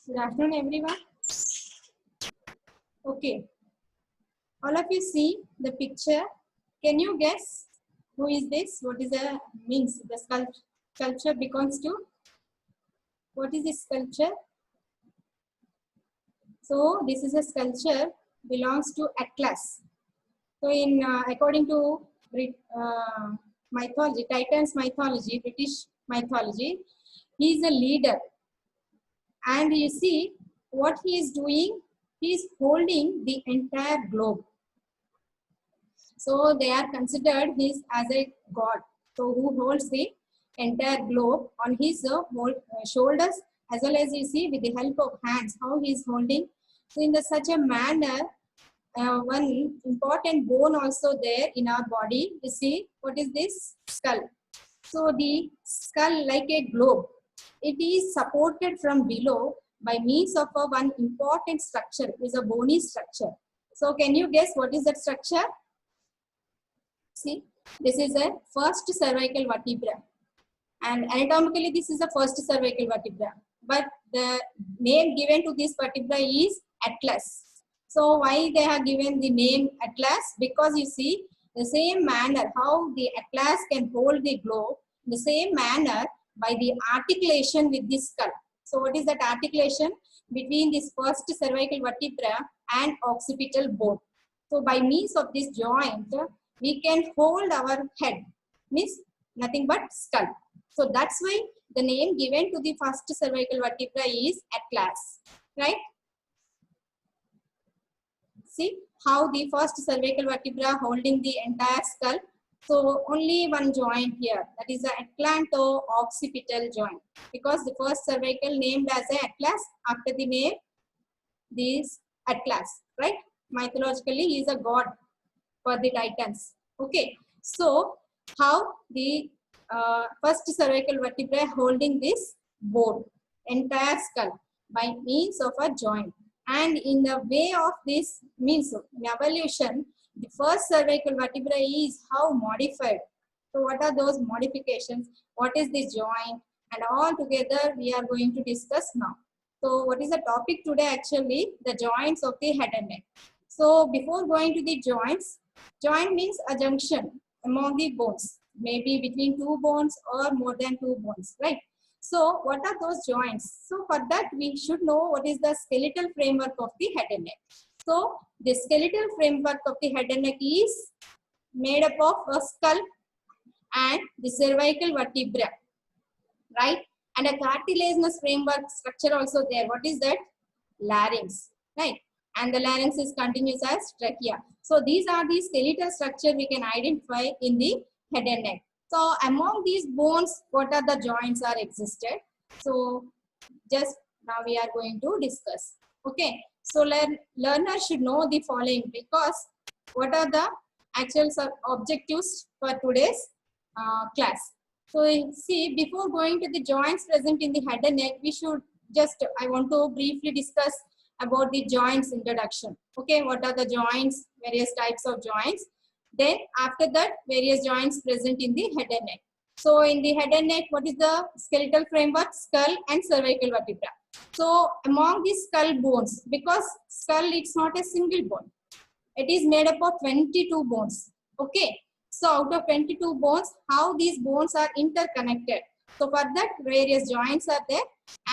Good afternoon, everyone. Okay, all of you see the picture. Can you guess who is this? What is the means? The sculpture belongs to. What is this sculpture? So this is a sculpture belongs to Atlas. So in according to mythology, Titans mythology, British mythology, he is a leader. And you see what he is doing. He is holding the entire globe. So they are considered his as a god. So who holds the entire globe on his shoulders, as well as you see with the help of hands how he is holding. So in such a manner, one important bone also there in our body. You see what is this? Skull. So the skull, like a globe, it is supported from below by means of one important structure. It is a bony structure. So can you guess what is that structure? See, this is a first cervical vertebra, and anatomically this is the first cervical vertebra, but the name given to this vertebra is Atlas. So why they have given the name Atlas? Because you see the same manner how the Atlas can hold the globe, the same manner by the articulation with the skull. So what is that articulation? Between this first cervical vertebra and occipital bone. So by means of this joint, we can hold our head, means nothing but skull. So that's why the name given to the first cervical vertebra is Atlas, right? See how the first cervical vertebra holding the entire skull. So only one joint here, that is the atlanto-occipital joint, because the first cervical named as a Atlas, after the name this Atlas, right? Mythologically, he is a god for the Titans. Okay, so how the first cervical vertebra holding this bone, entire skull, by means of a joint. And in the way of this means in evolution, the first cervical vertebra is how modified. So what are those modifications? What is this joint? And all together we are going to discuss now. So what is the topic today? Actually, the joints of the head and neck. So before going to the joints, joint means a junction among the bones, maybe between two bones or more than two bones, right? So what are those joints? So for that we should know what is the skeletal framework of the head and neck. So the skeletal framework of the head and neck is made up of a skull and the cervical vertebra, right? And a cartilaginous framework structure also there. What is that? Larynx, right? And the larynx is continuous as trachea. So these are the skeletal structure we can identify in the head and neck. So among these bones, what are the joints are existed? So just now we are going to discuss. Okay. So learners should know the following, because what are the actual objectives for today's class. So see, before going to the joints present in the head and neck, we should just, I want to briefly discuss about the joints introduction. Okay, what are the joints, various types of joints. Then after that, various joints present in the head and neck. So in the head and neck, what is the skeletal framework? Skull and cervical vertebra. So among the skull bones, because skull it's not a single bone, it is made up of 22 bones. Okay. So out of 22 bones, how these bones are interconnected. So for that, various joints are there,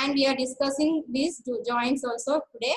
and we are discussing these two joints also today.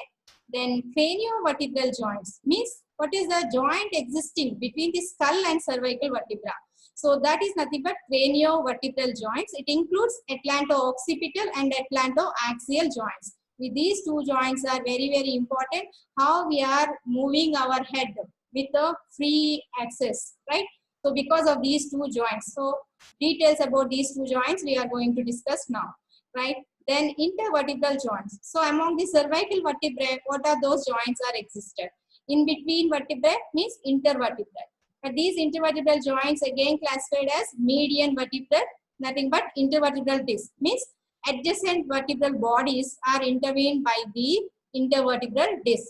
Then craniovertebral joints means what is the joint existing between the skull and cervical vertebra. So that is nothing but craniovertebral joints. It includes atlanto-occipital and atlanto-axial joints. With these two joints are very, very important. How we are moving our head with a free access, right? So because of these two joints. So details about these two joints we are going to discuss now, right? Then intervertebral joints. So among the cervical vertebrae, what are those joints are existed? In between vertebrae means intervertebral. But these intervertebral joints again classified as median vertebral, nothing but intervertebral disc, means adjacent vertebral bodies are intervened by the intervertebral disc.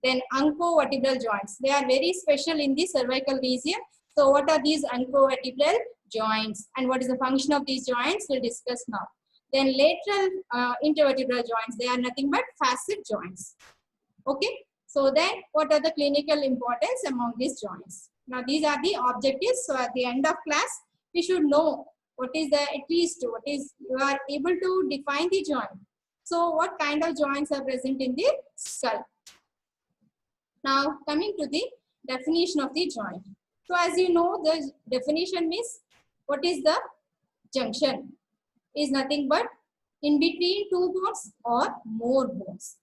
Then oncovertebral joints, they are very special in the cervical region. So what are these oncovertebral joints and what is the function of these joints? We'll discuss now. Then lateral intervertebral joints, they are nothing but facet joints. Okay. So then what are the clinical importance among these joints? Now these are the objectives. So at the end of class, we should know what is the, at least what is, you are able to define the joint. So what kind of joints are present in the skull? Now coming to the definition of the joint. So as you know, the definition means what is the junction? Is nothing but in between two bones or more bones,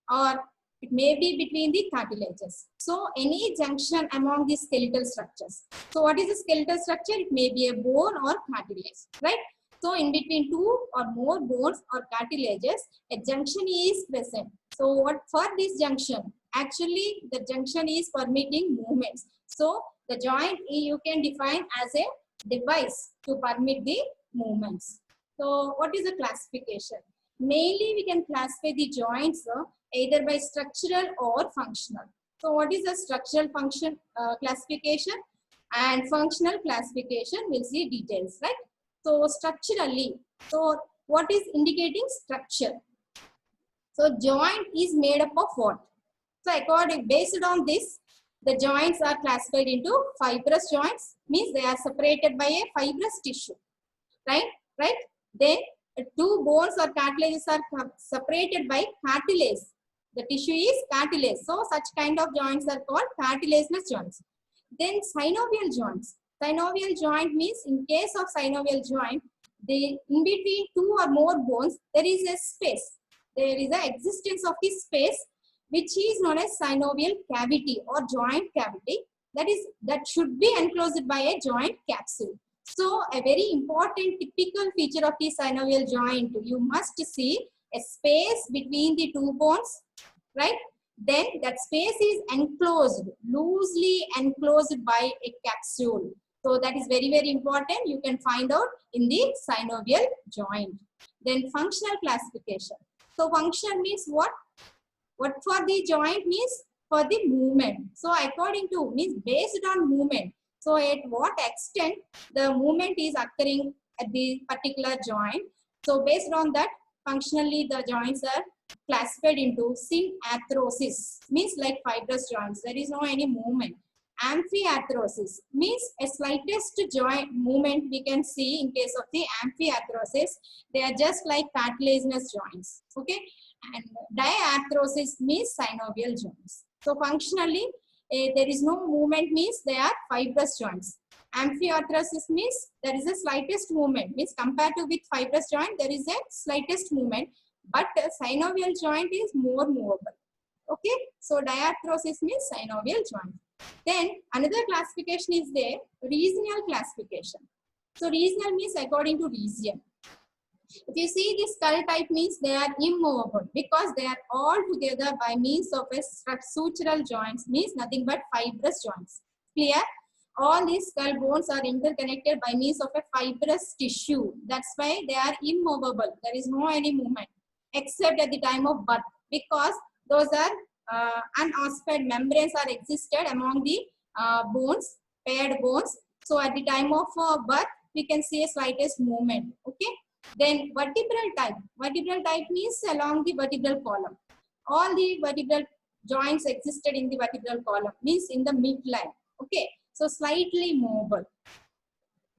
or it may be between the cartilages. So any junction among the skeletal structures. So what is the skeletal structure? It may be a bone or cartilage, right? So in between two or more bones or cartilages, a junction is present. So what for this junction? Actually, the junction is permitting movements. So the joint you can define as a device to permit the movements. So what is the classification? Mainly we can classify the joints either by structural or functional. So what is the structural function classification and functional classification? We'll see details, right? So structurally, so what is indicating structure? So joint is made up of what? So according, based on this, the joints are classified into fibrous joints, means they are separated by a fibrous tissue, right? Right? Then two bones or cartilages are separated by cartilage. The tissue is cartilage. So such kind of joints are called cartilaginous joints. Then synovial joints. Synovial joint means in case of synovial joint, in between two or more bones, there is a space. There is an existence of this space which is known as synovial cavity or joint cavity. That should be enclosed by a joint capsule. So a very important typical feature of the synovial joint, you must see a space between the two bones, right? Then that space is enclosed, loosely enclosed by a capsule. So that is very, very important. You can find out in the synovial joint. Then functional classification. So function means what? What for the joint means for the movement. So according to, means based on movement. So at what extent the movement is occurring at the particular joint. So based on that, functionally the joints are classified into synarthrosis, means like fibrous joints. There is no any movement. Amphiarthrosis means a slightest joint movement we can see in case of the amphiarthrosis. They are just like cartilaginous joints. Okay. And diarthrosis means synovial joints. So functionally, there is no movement means they are fibrous joints. Amphiarthrosis means there is a slightest movement, means compared to with fibrous joint, there is a slightest movement, but synovial joint is more movable. Okay, so diarthrosis means synovial joint. Then another classification is there, regional classification. So regional means according to region. If you see the skull type means they are immovable because they are all together by means of a sutural joints, means nothing but fibrous joints. Clear? All these skull bones are interconnected by means of a fibrous tissue. That's why they are immovable. There is no any movement except at the time of birth, because those are unossified membranes are existed among the bones, paired bones. So at the time of birth, we can see a slightest movement. Okay. Then vertebral type. Vertebral type means along the vertebral column. All the vertebral joints existed in the vertebral column, means in the midline. Okay. So slightly movable.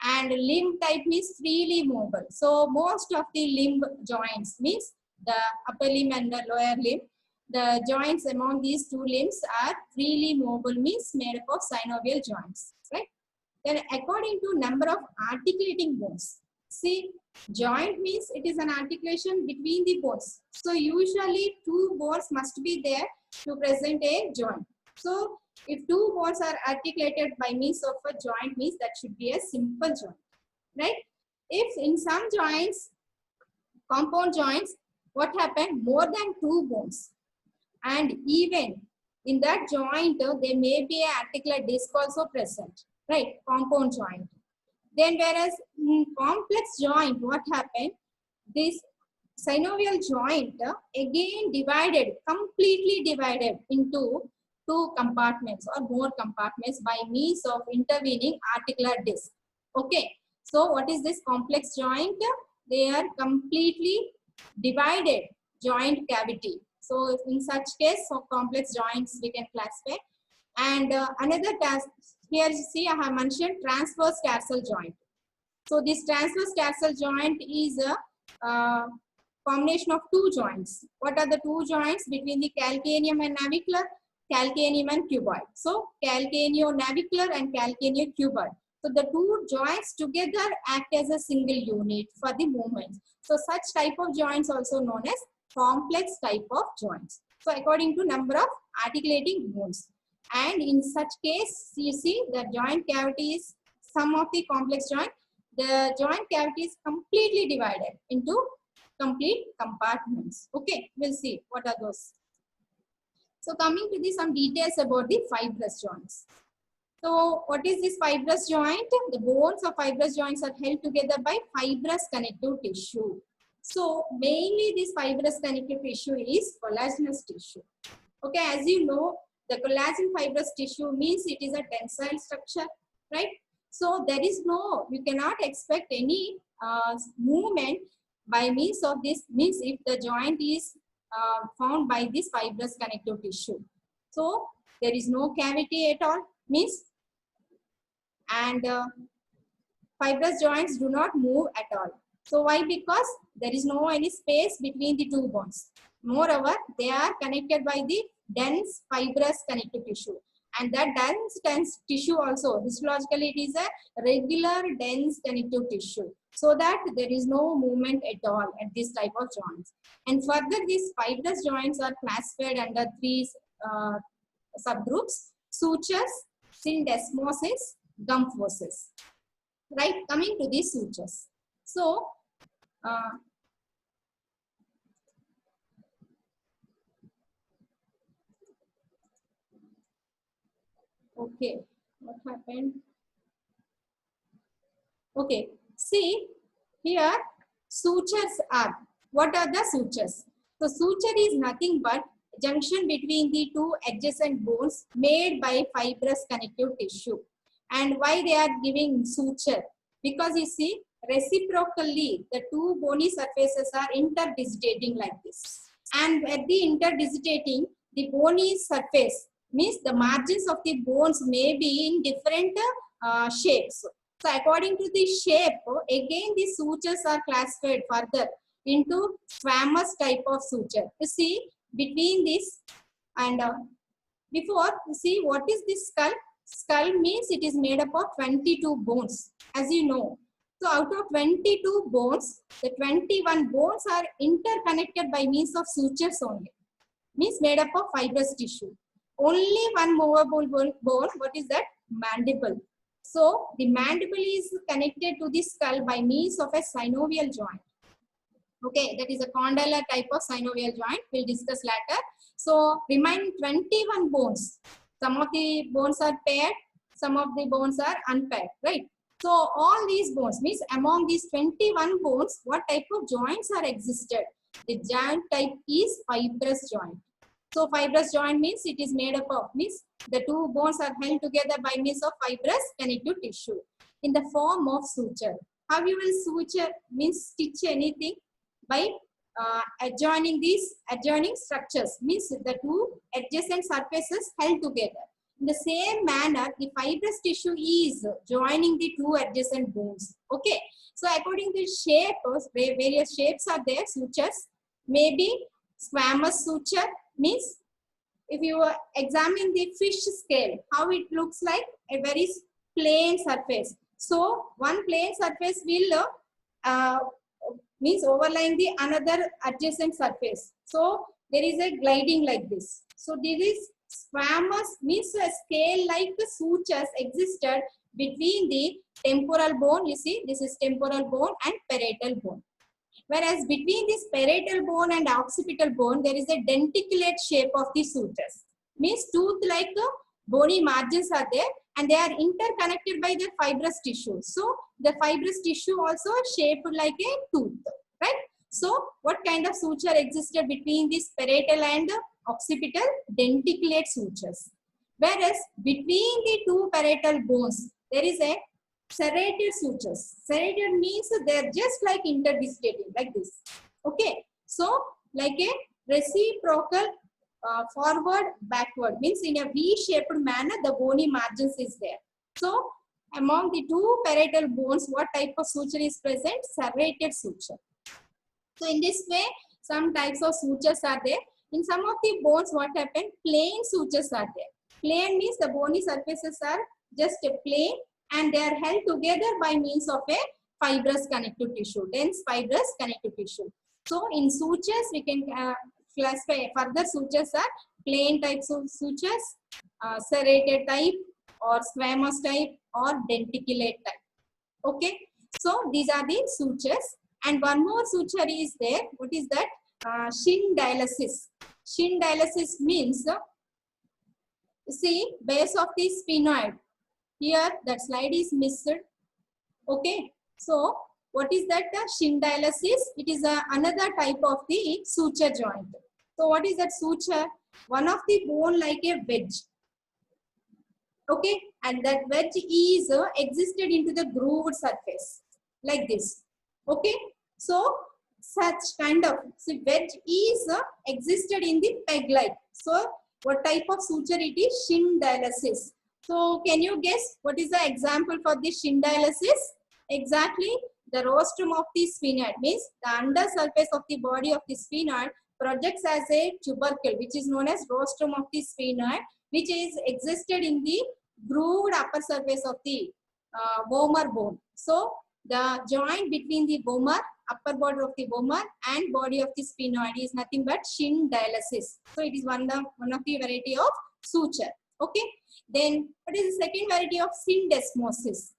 And limb type means freely movable. So most of the limb joints means the upper limb and the lower limb. The joints among these two limbs are freely movable, means made up of synovial joints. Right. Then according to number of articulating bones. See, joint means it is an articulation between the bones. So usually two bones must be there to present a joint. So if two bones are articulated by means of a joint, means that should be a simple joint, right? If in some joints, compound joints, what happened? More than two bones, and even in that joint there may be an articular disc also present, right? Compound joint. Then whereas in complex joint, what happened? This synovial joint again completely divided into two compartments or more compartments by means of intervening articular disc. Okay. So what is this complex joint? they are completely divided joint cavity. So in such case, for complex joints we can classify. And another task here, you see I have mentioned transverse tarsal joint. So this transverse tarsal joint is a combination of two joints. What are the two joints between the calcaneum and navicular? Calcaneum and cuboid. So calcaneo-navicular and calcaneo-cuboid. So the two joints together act as a single unit for the movement. So such type of joints also known as complex type of joints. So according to number of articulating bones. And in such case, you see the joint cavity is some of the complex joint. The joint cavity is completely divided into complete compartments. Okay, we'll see what are those. So coming to some details about the fibrous joints. So what is this fibrous joint? The bones of fibrous joints are held together by fibrous connective tissue. So mainly this fibrous connective tissue is collagenous tissue. Okay, as you know, the collagen fibrous tissue means it is a tensile structure, right? So there is no, you cannot expect any movement by means of this, means if the joint is found by this fibrous connective tissue. So there is no cavity at all, means, and fibrous joints do not move at all. So why? Because there is no any space between the two bones. Moreover, they are connected by the dense fibrous connective tissue. And that dense tissue also, histologically it is a regular dense connective tissue. So that there is no movement at all at this type of joints. And further, these fibrous joints are classified under three subgroups: sutures, syndesmosis, gymphosis. Right, coming to these sutures. So, okay, what happened? Okay, see here, sutures are, what are the sutures? So, suture is nothing but junction between the two adjacent bones made by fibrous connective tissue. And why they are giving suture? Because you see, reciprocally, the two bony surfaces are interdigitating like this. And at the interdigitating, the bony surface means the margins of the bones may be in different shapes. So according to the shape, again the sutures are classified further into squamous type of suture. You see, between this and before, you see what is this skull? Skull means it is made up of 22 bones, as you know. So out of 22 bones, the 21 bones are interconnected by means of sutures only. Means made up of fibrous tissue. Only one movable bone, what is that? Mandible. So the mandible is connected to the skull by means of a synovial joint. Okay, that is a condylar type of synovial joint. We'll discuss later. So remaining 21 bones. Some of the bones are paired, some of the bones are unpaired, right? So all these bones means among these 21 bones, what type of joints are existed? The joint type is fibrous joint. So fibrous joint means it is made up of, means the two bones are held together by means of fibrous connective tissue in the form of suture. How you will suture means stitch anything by adjoining these adjoining structures, means the two adjacent surfaces held together. In the same manner, the fibrous tissue is joining the two adjacent bones. Okay. So according to shape, various shapes are there, sutures. Maybe squamous suture means if you examine the fish scale, how it looks like a very plain surface. So one plain surface will means overlying the another adjacent surface. So there is a gliding like this. So this is squamous means a scale like the sutures existed between the temporal bone. You see, this is temporal bone and parietal bone. Whereas between this parietal bone and occipital bone, there is a denticulate shape of the sutures. Means tooth-like bony margins are there and they are interconnected by the fibrous tissue. So the fibrous tissue also shaped like a tooth, right? So what kind of suture existed between this parietal and occipital? Denticulate sutures. Whereas between the two parietal bones, there is a serrated sutures. Serrated means they're just like interdislocating, like this. Okay. So, like a reciprocal forward, backward means in a V-shaped manner, the bony margins is there. So, among the two parietal bones, what type of suture is present? Serrated suture. So, in this way, some types of sutures are there. In some of the bones, what happened? Plain sutures are there. Plain means the bony surfaces are just a plain and they are held together by means of a fibrous connective tissue, dense fibrous connective tissue. So, in sutures, we can classify further sutures are plain types of sutures, serrated type or squamous type or denticulate type. Okay. So, these are the sutures. And one more suture is there. What is that? Shin dialysis. Shin dialysis means, see, base of the sphenoid. Here, that slide is missed. Okay. So, what is that? Shin dialysis. It is another type of the suture joint. So, what is that suture? One of the bone like a wedge. Okay. And that wedge is existed into the grooved surface. Like this. Okay. So, such kind of wedge is existed in the peg-like. So, what type of suture it is? Shin dialysis. So, can you guess what is the example for this shin dialysis? Exactly, the rostrum of the sphenoid means the under surface of the body of the sphenoid projects as a tubercle, which is known as rostrum of the sphenoid, which is existed in the grooved upper surface of the vomer bone. So, the joint between the vomer, upper border of the vomer and body of the sphenoid is nothing but shin dialysis. So, it is one of the variety of suture. Okay. Then, what is the second variety of syndesmosis?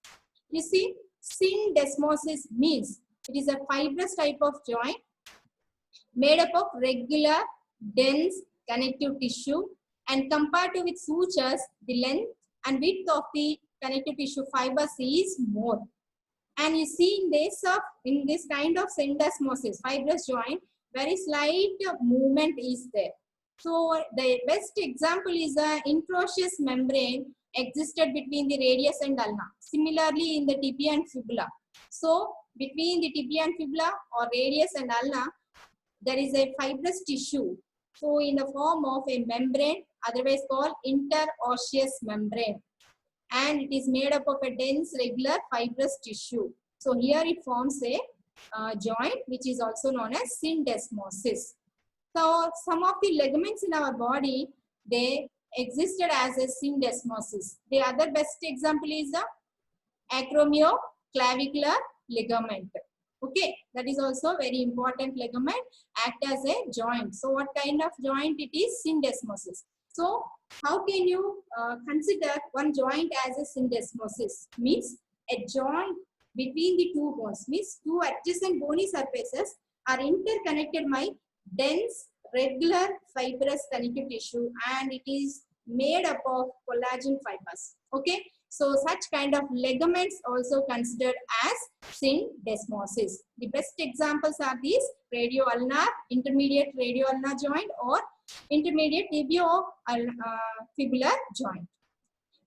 You see, syndesmosis means it is a fibrous type of joint made up of regular, dense connective tissue, and compared to with sutures, the length and width of the connective tissue fibers is more. And you see in this kind of syndesmosis, fibrous joint, very slight movement is there. So the best example is the interosseous membrane existed between the radius and ulna. Similarly, in the tibia and fibula. So between the tibia and fibula or radius and ulna, there is a fibrous tissue. So in the form of a membrane, otherwise called interosseous membrane. And it is made up of a dense, regular fibrous tissue. So here it forms a joint, which is also known as syndesmosis. So some of the ligaments in our body, they existed as a syndesmosis. The other best example is the acromioclavicular ligament. Okay, that is also very important ligament, act as a joint. So what kind of joint it is? Syndesmosis. So how can you consider one joint as a syndesmosis? Means a joint between the two bones, means two adjacent bony surfaces are interconnected by dense, regular fibrous connective tissue, and it is made up of collagen fibers. Okay, so such kind of ligaments also considered as syndesmosis. The best examples are these radioulnar, intermediate radioulnar joint or intermediate tibio-fibular joint.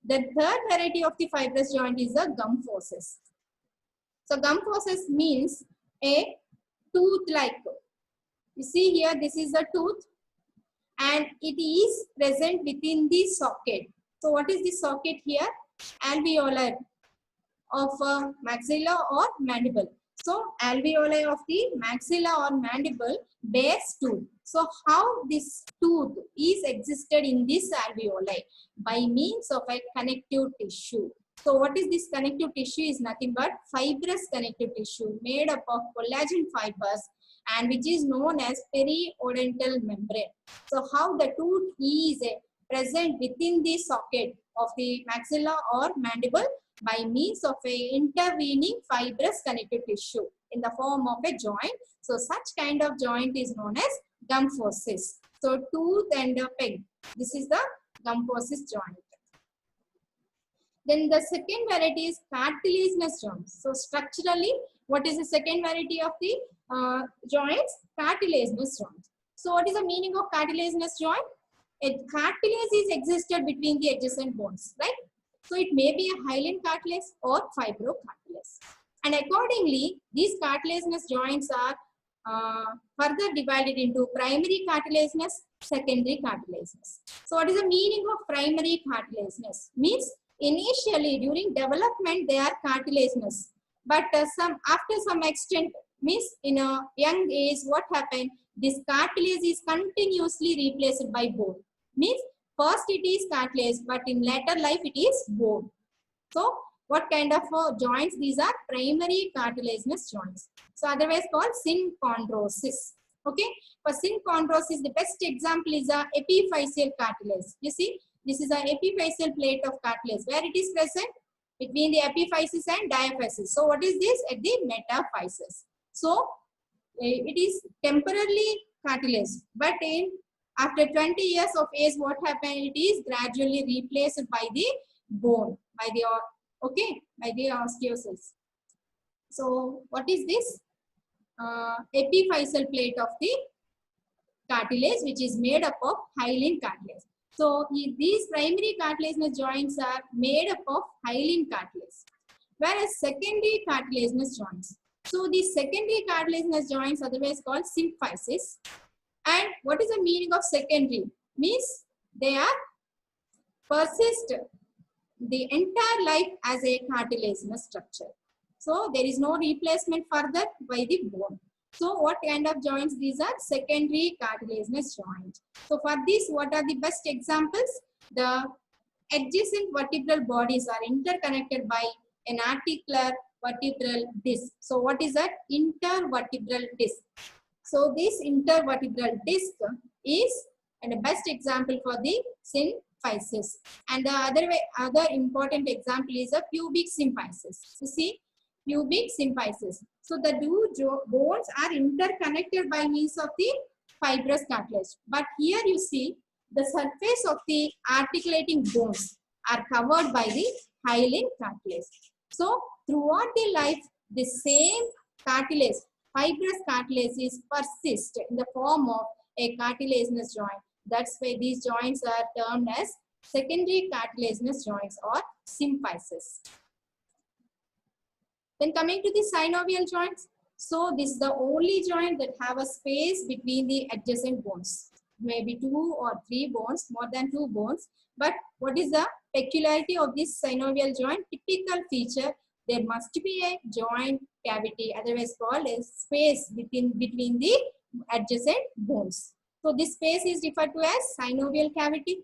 The third variety of the fibrous joint is the gum fosses. So gum fosses means a tooth-like. You see here, this is a tooth and it is present within the socket. So what is the socket here? Alveoli of maxilla or mandible. So alveoli of the maxilla or mandible bears tooth. So how this tooth is existed in this alveoli? By means of a connective tissue. So what is this connective tissue? Is nothing but fibrous connective tissue made up of collagen fibers and which is known as periodontal membrane. So how the tooth is present within the socket of the maxilla or mandible? By means of a intervening fibrous connective tissue in the form of a joint. So such kind of joint is known as gum fosses. So tooth and a peg. This is the gum fosses joint. Then the second variety is cartilaginous joints. So structurally, what is the second variety of the joints? Cartilaginous joints. So what is the meaning of cartilaginous joint? A cartilage is existed between the adjacent bones, right? So it may be a hyaline cartilage or fibrocartilage. And accordingly, these cartilaginous joints are further divided into primary cartilaginous, secondary cartilaginous. So what is the meaning of primary cartilaginous? Means initially during development they are cartilaginous, but after some extent, means in a young age, what happened? This cartilage is continuously replaced by bone. Means first it is cartilage, but in later life it is bone. So what kind of joints? These are primary cartilaginous joints. So otherwise called synchondrosis. Okay. For synchondrosis, the best example is a epiphyseal cartilage. You see, this is a epiphyseal plate of cartilage where it is present between the epiphysis and diaphysis. So what is this? At the metaphysis. So it is temporarily cartilage, but after 20 years of age, what happened? It is gradually replaced by the bone, by the osteosis. So what is this? Epiphyseal plate of the cartilage, which is made up of hyaline cartilage. So these primary cartilaginous joints are made up of hyaline cartilage, whereas secondary cartilaginous joints. So these secondary cartilaginous joints, otherwise called symphysis. And what is the meaning of secondary? Means they are persist the entire life as a cartilaginous structure. So there is no replacement further by the bone. So what kind of joints? These are secondary cartilaginous joints. So for this, what are the best examples? The adjacent vertebral bodies are interconnected by an articular vertebral disc. So what is that? Intervertebral disc. So this intervertebral disc is and the best example for the symphysis. And the other important example is a pubic symphysis. You see, pubic symphysis. So the two bones are interconnected by means of the fibrous cartilage. But here you see the surface of the articulating bones are covered by the hyaline cartilage. So throughout the life, the same cartilage, fibrous cartilage, is persist in the form of a cartilaginous joint. That's why these joints are termed as secondary cartilaginous joints or symphysis. Then coming to the synovial joints. So this is the only joint that have a space between the adjacent bones. Maybe 2 or 3 bones, more than 2 bones. But what is the peculiarity of this synovial joint? Typical feature, there must be a joint cavity, otherwise called a space between the adjacent bones. So this space is referred to as synovial cavity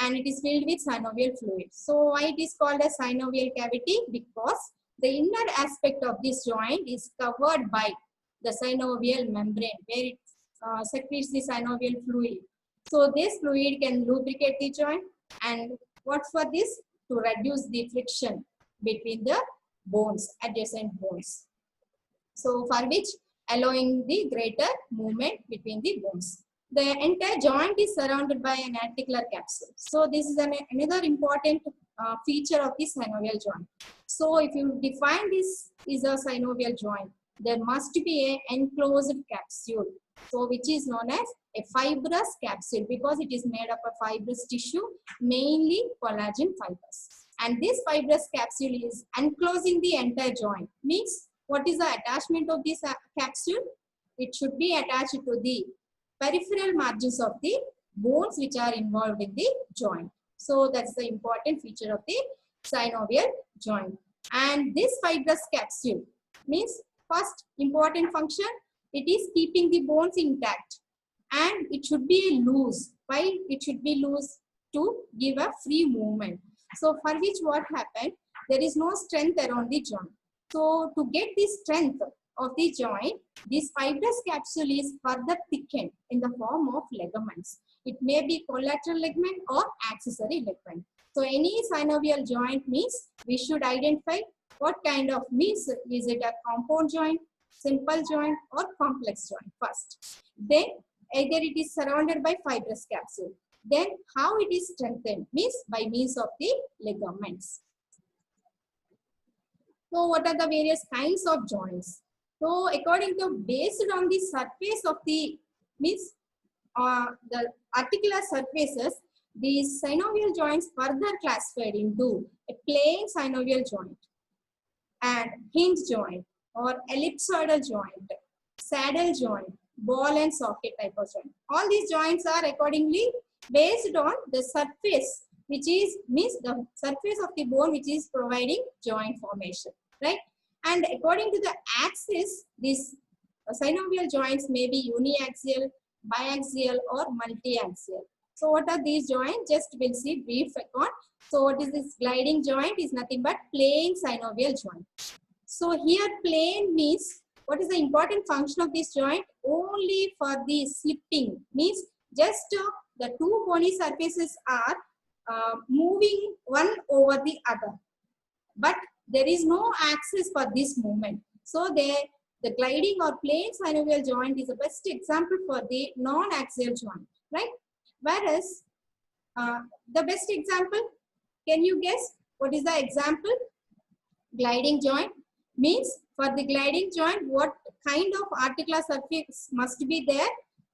and it is filled with synovial fluid. So why it is called a synovial cavity? Because the inner aspect of this joint is covered by the synovial membrane where it secretes the synovial fluid. So this fluid can lubricate the joint, and what for this? To reduce the friction between the bones, adjacent bones. So for which allowing the greater movement between the bones. The entire joint is surrounded by an articular capsule. So this is another important feature of the synovial joint. So if you define this is a synovial joint, there must be an enclosed capsule. So which is known as a fibrous capsule because it is made up of fibrous tissue, mainly collagen fibers. And this fibrous capsule is enclosing the entire joint. Means what is the attachment of this capsule? It should be attached to the peripheral margins of the bones which are involved in the joint. So that's the important feature of the synovial joint. And this fibrous capsule means first important function, it is keeping the bones intact and it should be loose. Why it should be loose? To give a free movement. So for which what happened? There is no strength around the joint. So to get the strength of the joint, this fibrous capsule is further thickened in the form of ligaments. It may be collateral ligament or accessory ligament. So any synovial joint means we should identify what kind of means. Is it a compound joint, simple joint or complex joint first. Then either it is surrounded by fibrous capsule. Then how it is strengthened means by means of the ligaments. So what are the various kinds of joints? So according to based on the surface of the means the articular surfaces, these synovial joints further classified into a plain synovial joint and hinge joint or ellipsoidal joint, saddle joint, ball and socket type of joint. All these joints are accordingly based on the surface, which is means the surface of the bone which is providing joint formation, right? And according to the axis, these synovial joints may be uniaxial, biaxial, or multiaxial. So what are these joints? Just we'll see brief account. So what is this gliding joint? Is nothing but plain synovial joint. So here plain means what is the important function of this joint? Only for the slipping, means just the two bony surfaces are moving one over the other, but there is no axis for this movement. So the gliding or plain synovial joint is the best example for the non-axial joint, right? Whereas the best example, can you guess what is the example? Gliding joint means for the gliding joint, what kind of articular surface must be there?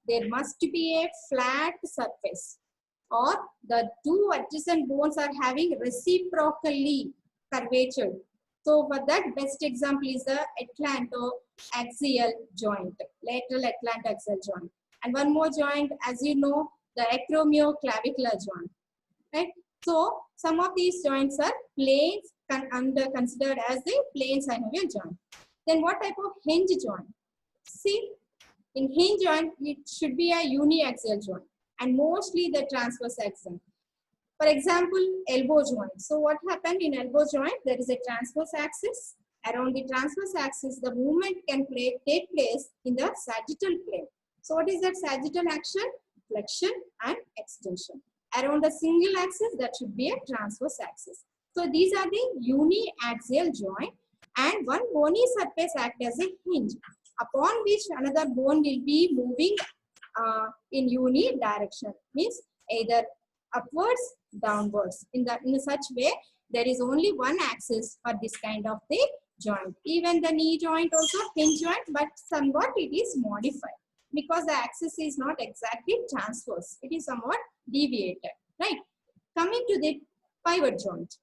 There must be a flat surface, or the two adjacent bones are having reciprocally curvature. So for that, best example is the atlantoaxial joint, lateral atlantoaxial joint. And one more joint, as you know, the acromioclavicular joint, right? So some of these joints are plain and considered as the plain synovial joint. Then what type of hinge joint? See, in hinge joint, it should be a uniaxial joint and mostly the transverse axis. For example, elbow joint. So what happened in elbow joint? There is a transverse axis. Around the transverse axis, the movement can take place in the sagittal plane. So what is that sagittal action? Flexion and extension. Around the single axis, that should be a transverse axis. So these are the uniaxial joint, and one bony surface acts as a hinge upon which another bone will be moving in unidirection, means either upwards, downwards. In such way, there is only one axis for this kind of the joint. Even the knee joint also hinge joint, but somewhat it is modified because the axis is not exactly transverse. It is somewhat deviated, right? Coming to the pivot joint.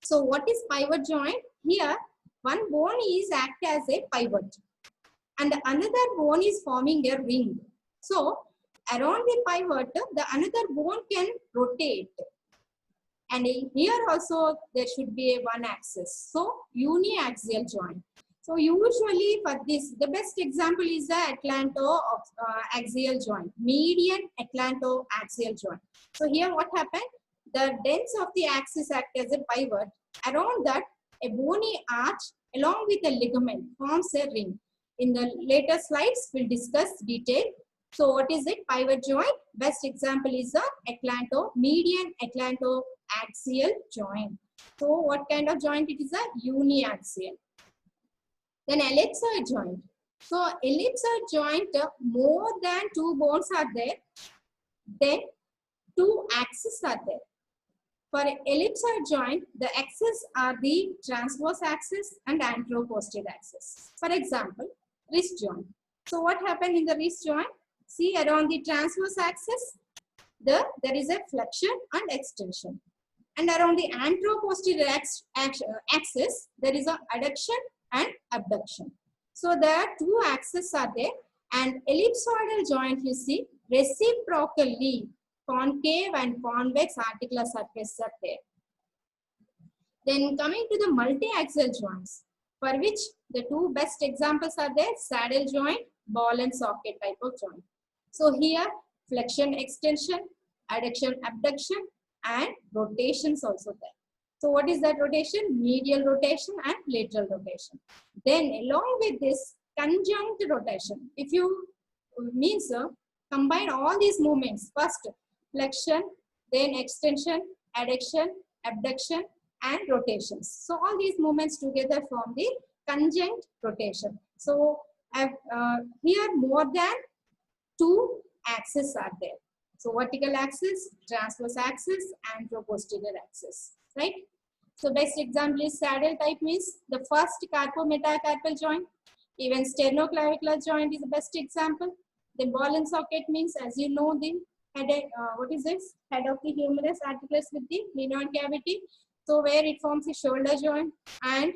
So what is pivot joint? Here, one bone is act as a pivot and another bone is forming a ring. So around the pivot, the another bone can rotate. And here also there should be a one axis. So uniaxial joint. So usually for this, the best example is the atlantoaxial joint, median atlantoaxial joint. So here what happened? The dents of the axis act as a pivot. Around that, a bony arch along with a ligament forms a ring. In the later slides, we'll discuss detail. So what is it? Pivot joint. Best example is the median atlantoaxial joint. So what kind of joint it is? A uniaxial. Then ellipsoid joint. So ellipsoid joint, more than two bones are there. Then two axes are there. For ellipsoid joint, the axes are the transverse axis and anteroposterior axis. For example, wrist joint. So what happened in the wrist joint? See, around the transverse axis, there is a flexion and extension. And around the anteroposterior axis, there is an adduction and abduction. So there are two axes are there, and ellipsoidal joint, you see, reciprocally concave and convex articular surfaces are there. Then coming to the multi-axial joints, for which the two best examples are there, saddle joint, ball and socket type of joint. So here, flexion, extension, adduction, abduction, and rotations also there. So what is that rotation? Medial rotation and lateral rotation. Then along with this, conjunct rotation. If you means combine all these movements, first flexion, then extension, adduction, abduction, and rotations. So all these movements together form the conjunct rotation. So here more than two axes are there. So vertical axis, transverse axis, and anteroposterior axis, right? So best example is saddle type, means the first carpometacarpal joint. Even sternoclavicular joint is the best example. Then ball and socket means, as you know, the what is this? Head of the humerus articulates with the glenoid cavity. So where it forms a shoulder joint. And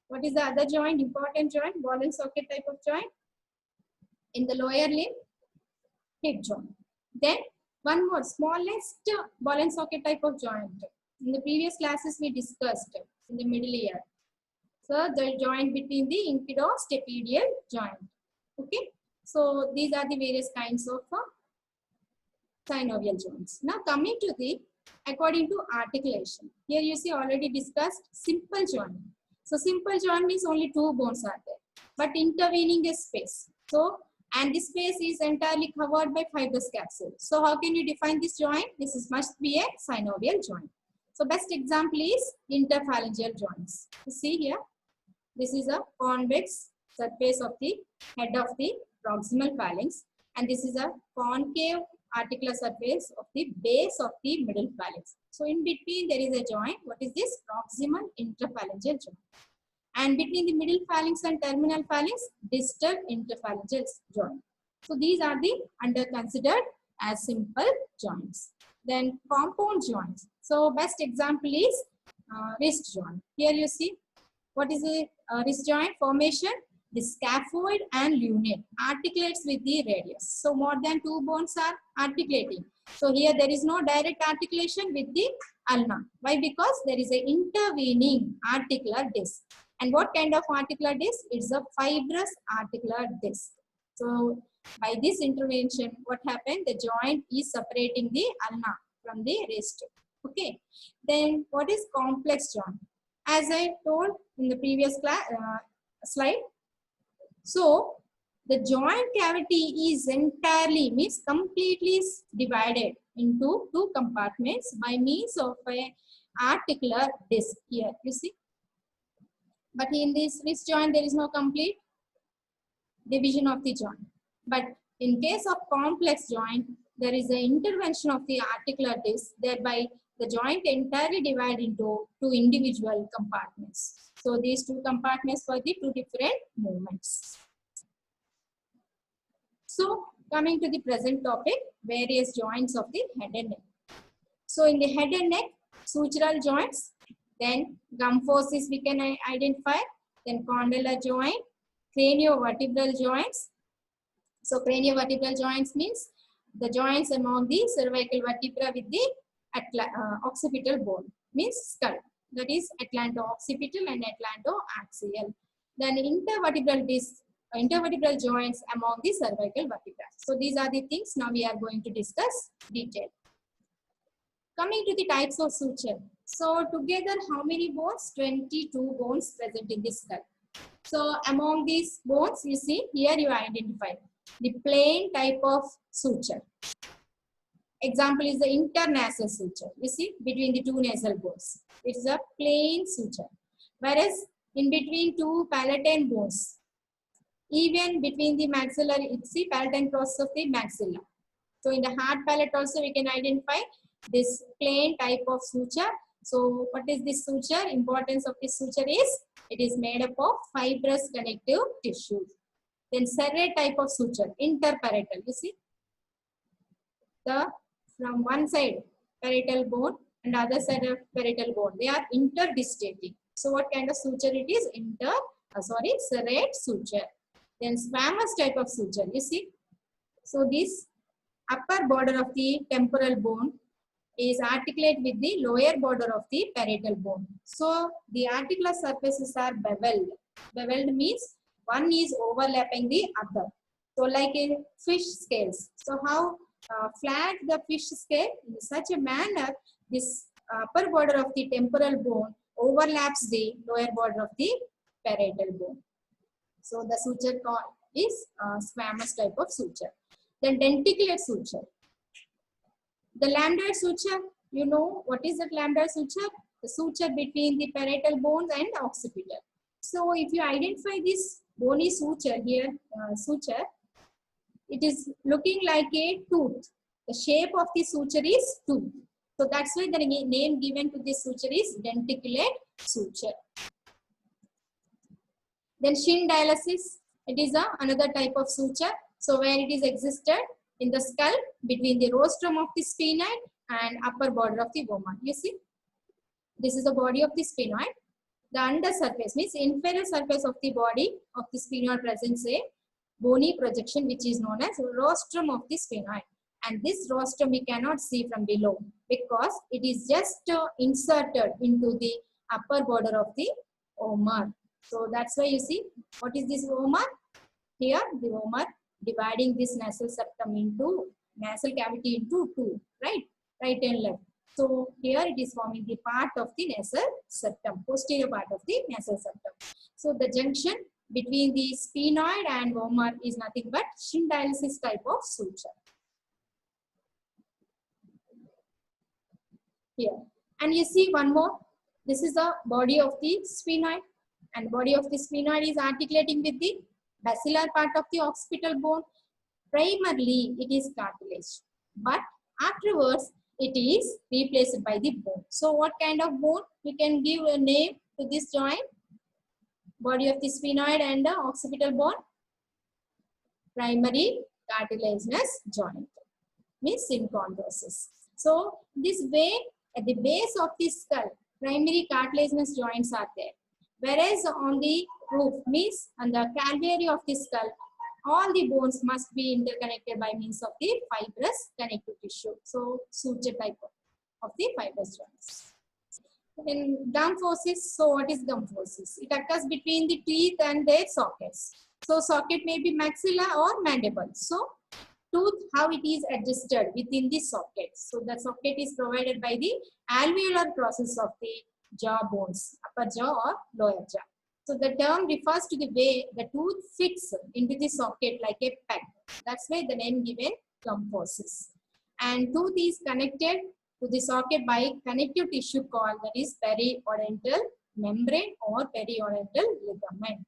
what is the other joint? Important joint, ball and socket type of joint. In the lower limb, hip joint. Then one more, smallest ball and socket type of joint. In the previous classes we discussed in the middle ear. So the joint between the infidostapedial joint. Okay. So these are the various kinds of synovial joints. Now coming to the according to articulation. Here you see already discussed simple joint. So simple joint means only two bones are there, but intervening is space. So and this space is entirely covered by fibrous capsule. So how can you define this joint? This is must be a synovial joint. So best example is interphalangeal joints. You see here, this is a convex surface of the head of the proximal phalanx, and this is a concave articular surface of the base of the middle phalanx. So in between there is a joint. What is this? Proximal interphalangeal joint. And between the middle phalanx and terminal phalanx, distal interphalangeal joint. So these are the under considered as simple joints. Then compound joints. So best example is wrist joint. Here you see what is a wrist joint formation. The scaphoid and lunate articulates with the radius. So more than two bones are articulating. So here there is no direct articulation with the ulna. Why? Because there is an intervening articular disc. And what kind of articular disc? It's a fibrous articular disc. So by this intervention, what happened? The joint is separating the ulna from the wrist. Okay. Then what is complex joint? As I told in the previous class, slide. So the joint cavity is entirely, means completely divided into two compartments by means of a articular disc here. You see. But in this wrist joint, there is no complete division of the joint. But in case of complex joint, there is an intervention of the articular disc, thereby the joint entirely divided into two individual compartments. So these two compartments for the two different movements. So coming to the present topic, various joints of the head and neck. So in the head and neck, sutural joints, then gum focis we can identify, then condylar joint, craniovertebral joints. So craniovertebral joints means the joints among the cervical vertebra with the occipital bone, means skull. That is atlanto-occipital and atlanto-axial. Then intervertebral disc, intervertebral joints among the cervical vertebra. So these are the things now we are going to discuss detail. Coming to the types of suture. So together how many bones? 22 bones present in this skull. So among these bones, you see here you identify the plain type of suture. Example is the internasal suture. You see between the two nasal bones. It is a plain suture. Whereas in between two palatine bones, even between the maxillary, you see palatine process of the maxilla. So in the hard palate also we can identify this plain type of suture. So what is this suture? Importance of this suture is it is made up of fibrous connective tissue. Then serrate type of suture, interparietal. You see the from one side parietal bone and other side of parietal bone, they are interdistating. So what kind of suture it is? Serrate suture. Then squamous type of suture. You see, so this upper border of the temporal bone is articulate with the lower border of the parietal bone. So the articular surfaces are beveled. Beveled means one is overlapping the other. So like in fish scales. So how flat the fish scale, in such a manner this upper border of the temporal bone overlaps the lower border of the parietal bone. So the suture is squamous type of suture. Then denticulate suture. The lambdoid suture, you know what is that lambdoid suture? The suture between the parietal bones and occipital. So if you identify this bony suture here, it is looking like a tooth. The shape of the suture is tooth. So that's why the name given to this suture is denticulate suture. Then shin dialysis, it is another type of suture. So where it is existed in the skull between the rostrum of the sphenoid and upper border of the vomer. You see, this is the body of the sphenoid. The undersurface means inferior surface of the body of the sphenoid presents a bony projection which is known as rostrum of the sphenoid. And this rostrum we cannot see from below because it is just inserted into the upper border of the vomer. So that's why you see, what is this vomer? Here the vomer dividing this nasal septum into nasal cavity into two, right? Right and left. So here it is forming the part of the nasal septum, posterior part of the nasal septum. So the junction between the sphenoid and vomer is nothing but Shin-dialysis type of suture. Here. And you see one more. This is the body of the sphenoid. And body of the sphenoid is articulating with the basilar part of the occipital bone. Primarily, it is cartilage. But afterwards, it is replaced by the bone. So what kind of bone? We can give a name to this joint. Body of the sphenoid and the occipital bone. Primary cartilaginous joint. Means synchondrosis. So this way, at the base of the skull, primary cartilaginous joints are there. Whereas on the roof, means on the calvary of the skull, all the bones must be interconnected by means of the fibrous connective tissue. So suture type of the fibrous joints. In gum fosses, so what is gum fosses? It occurs between the teeth and their sockets. So socket may be maxilla or mandible. So tooth, how it is adjusted within the socket. So the socket is provided by the alveolar process of the jaw bones, upper jaw or lower jaw. So the term refers to the way the tooth fits into the socket like a peg. That's why the name given gum fosses. And tooth is connected to the socket by connective tissue called, that is, periodontal membrane or periodontal ligament.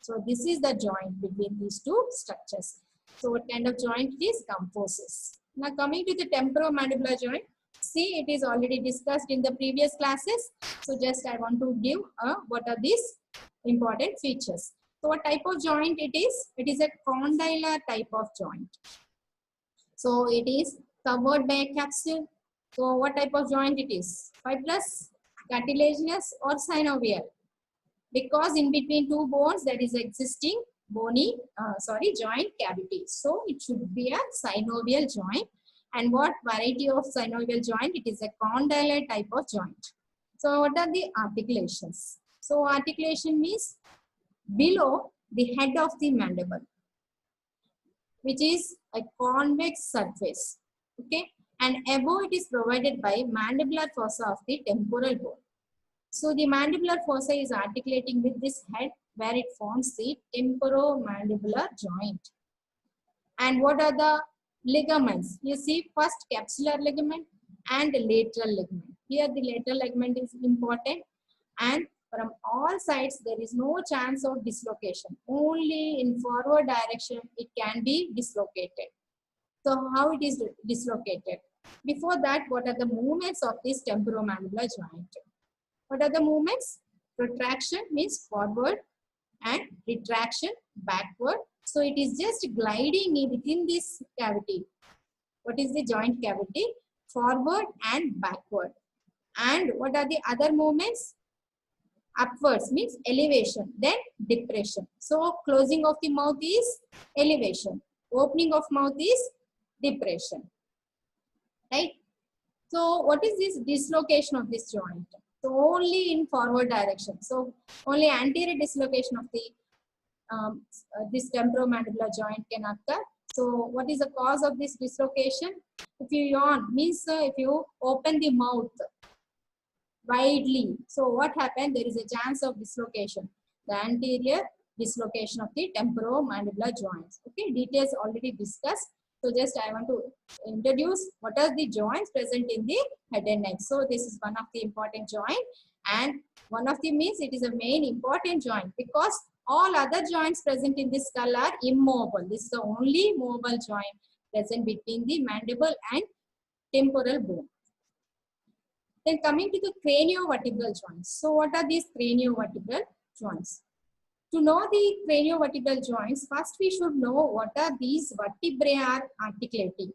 So this is the joint between these two structures. So what kind of joint it is? Gum fosses. Now coming to the temporomandibular joint. See, it is already discussed in the previous classes. So just I want to give what are these important features. So what type of joint it is? It is a condylar type of joint. So it is covered by a capsule. So what type of joint it is? Fibrous, cartilaginous or synovial? Because in between two bones there is existing bony, joint cavity. So it should be a synovial joint. And what variety of synovial joint? It is a condylar type of joint. So what are the articulations? So articulation means below the head of the mandible, which is a convex surface. Okay. And above it is provided by mandibular fossa of the temporal bone. So the mandibular fossa is articulating with this head where it forms the temporomandibular joint. And what are the ligaments? You see, first capsular ligament and lateral ligament. Here the lateral ligament is important, and from all sides there is no chance of dislocation. Only in forward direction it can be dislocated. So how it is dislocated? Before that, what are the movements of this temporomandibular joint? What are the movements? Protraction means forward and retraction backward. So it is just gliding within this cavity. What is the joint cavity? Forward and backward. And what are the other movements? Upwards means elevation, then depression. So closing of the mouth is elevation. Opening of mouth is depression. Right? So what is this dislocation of this joint? So only in forward direction. So only anterior dislocation of the this temporomandibular joint can occur. So what is the cause of this dislocation? If you yawn, means if you open the mouth widely, so what happened? There is a chance of dislocation. The anterior dislocation of the temporomandibular joints. Okay, details already discussed. So just I want to introduce what are the joints present in the head and neck. So this is one of the important joint, and one of the means it is a main important joint because all other joints present in this skull are immobile. This is the only mobile joint present between the mandible and temporal bone. Then coming to the craniovertebral joints. So what are these craniovertebral joints? To know the craniovertebral joints, first we should know what are these vertebrae are articulating.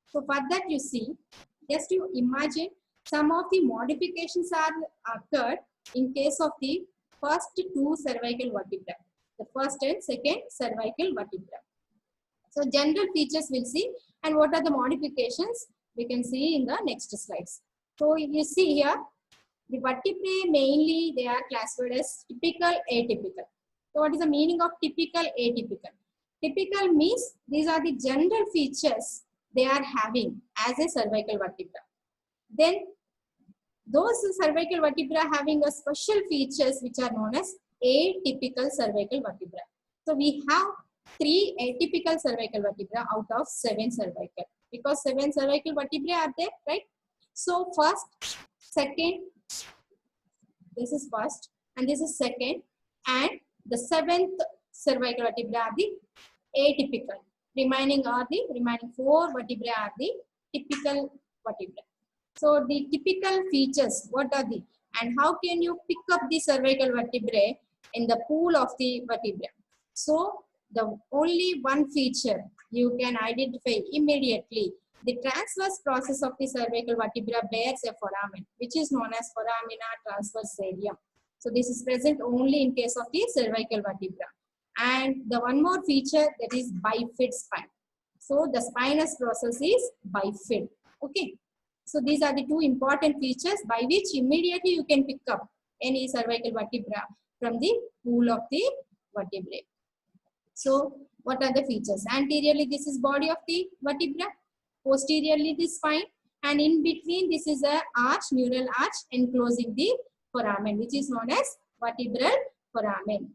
So for that, you see, just you imagine some of the modifications are occurred in case of the first two cervical vertebrae, the first and second cervical vertebra. So general features we'll see, and what are the modifications we can see in the next slides. So you see here, the vertebrae mainly they are classified as typical, atypical. So what is the meaning of typical, atypical? Typical means these are the general features they are having as a cervical vertebra. Then those cervical vertebra having a special features which are known as atypical cervical vertebra. So we have 3 atypical cervical vertebra out of 7 cervical, because 7 cervical vertebrae are there, right? So first, second, this is first and this is second, and the 7th cervical vertebra are the atypical. Remaining 4 vertebrae are the typical vertebra. So the typical features, what are the, and how can you pick up the cervical vertebrae in the pool of the vertebrae? So the only one feature you can identify immediately, the transverse process of the cervical vertebra bears a foramen, which is known as foramina transversarium. So this is present only in case of the cervical vertebra. And the one more feature, that is bifid spine. So the spinous process is bifid. Okay. So these are the 2 important features by which immediately you can pick up any cervical vertebra from the pool of the vertebrae. So what are the features? Anteriorly, this is body of the vertebra. Posteriorly, the spine. And in between, this is a arch, neural arch enclosing the foramen, which is known as vertebral foramen.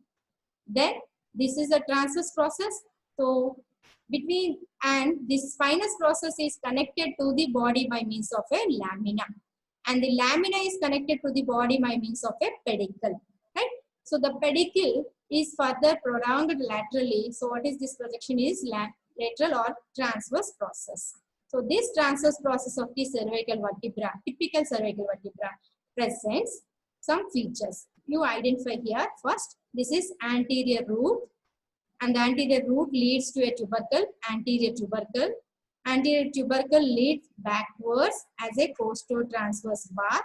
Then this is a transverse process. So between, and this spinous process is connected to the body by means of a lamina, and the lamina is connected to the body by means of a pedicle, right? So the pedicle is further prolonged laterally. So what is this projection is lateral or transverse process. So this transverse process of the cervical vertebra, typical cervical vertebra, presents some features. You identify here first. This is anterior root, and the anterior root leads to a tubercle, anterior tubercle. Anterior tubercle leads backwards as a costo-transverse bar,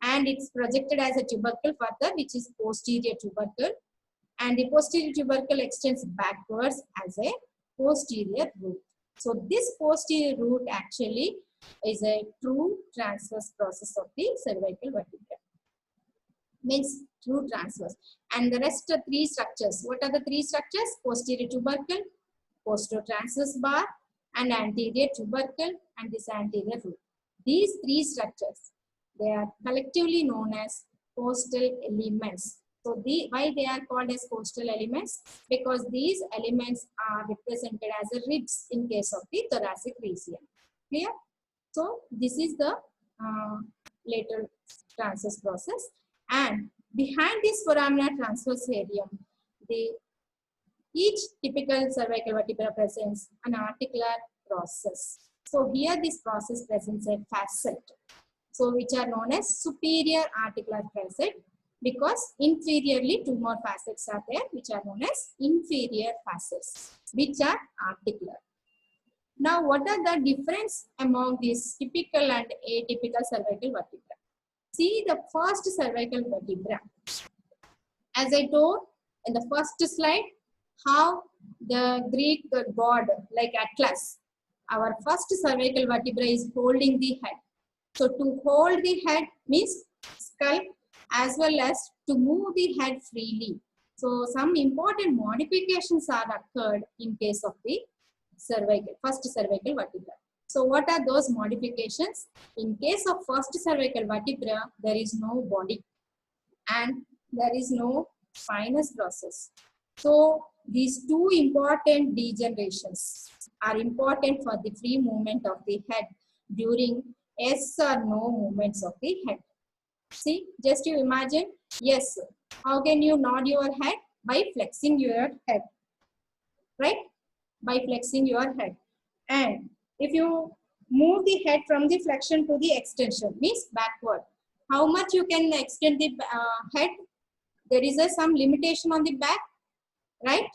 and it's projected as a tubercle further, which is posterior tubercle, and the posterior tubercle extends backwards as a posterior root. So this posterior root actually is a true transverse process of the cervical vertebra. Means true transverse. And the rest are 3 structures. What are the 3 structures? Posterior tubercle, costo-transverse bar, and anterior tubercle, and this anterior root. These 3 structures, they are collectively known as costal elements. So why they are called as costal elements? Because these elements are represented as a ribs in case of the thoracic region. Clear? So this is the lateral transverse process. And behind this foramina transversarium, each typical cervical vertebra presents an articular process. So here this process presents a facet, so which are known as superior articular facet, because inferiorly 2 more facets are there, which are known as inferior facets, which are articular. Now, what are the difference among these typical and atypical cervical vertebra? See the first cervical vertebra. As I told in the first slide, how the Greek god like Atlas, our first cervical vertebra is holding the head. So to hold the head means skull, as well as to move the head freely. So some important modifications are occurred in case of the first cervical vertebra. So what are those modifications? In case of first cervical vertebra, there is no body and there is no spinous process. So these 2 important degenerations are important for the free movement of the head during yes or no movements of the head. See, just you imagine, yes, how can you nod your head? By flexing your head, right? By flexing your head. And if you move the head from the flexion to the extension, means backward, how much you can extend the head? There is some limitation on the back. right?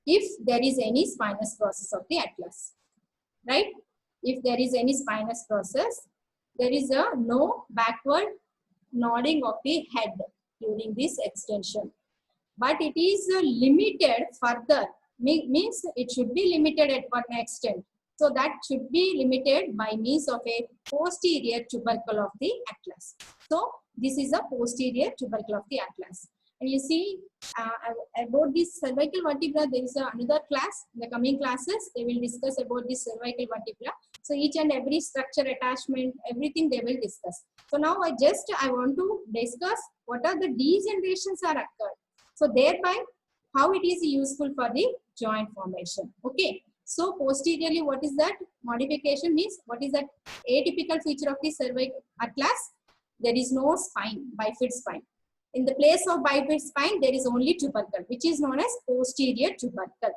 If there is any spinous process of the atlas, right? If there is any spinous process, there is a no backward nodding of the head during this extension. But it is limited further, means it should be limited at one extent. So that should be limited by means of a posterior tubercle of the atlas. So this is a posterior tubercle of the atlas. And you see about this cervical vertebra, there is another class. In the coming classes, they will discuss about this cervical vertebra. So each and every structure, attachment, everything they will discuss. So now I want to discuss what are the degenerations are occurred. So thereby, how it is useful for the joint formation. Okay. So posteriorly, what is that modification means? What is that atypical feature of the cervical atlas? There is no spine, bifid spine. In the place of bifid spine, there is only tubercle, which is known as posterior tubercle.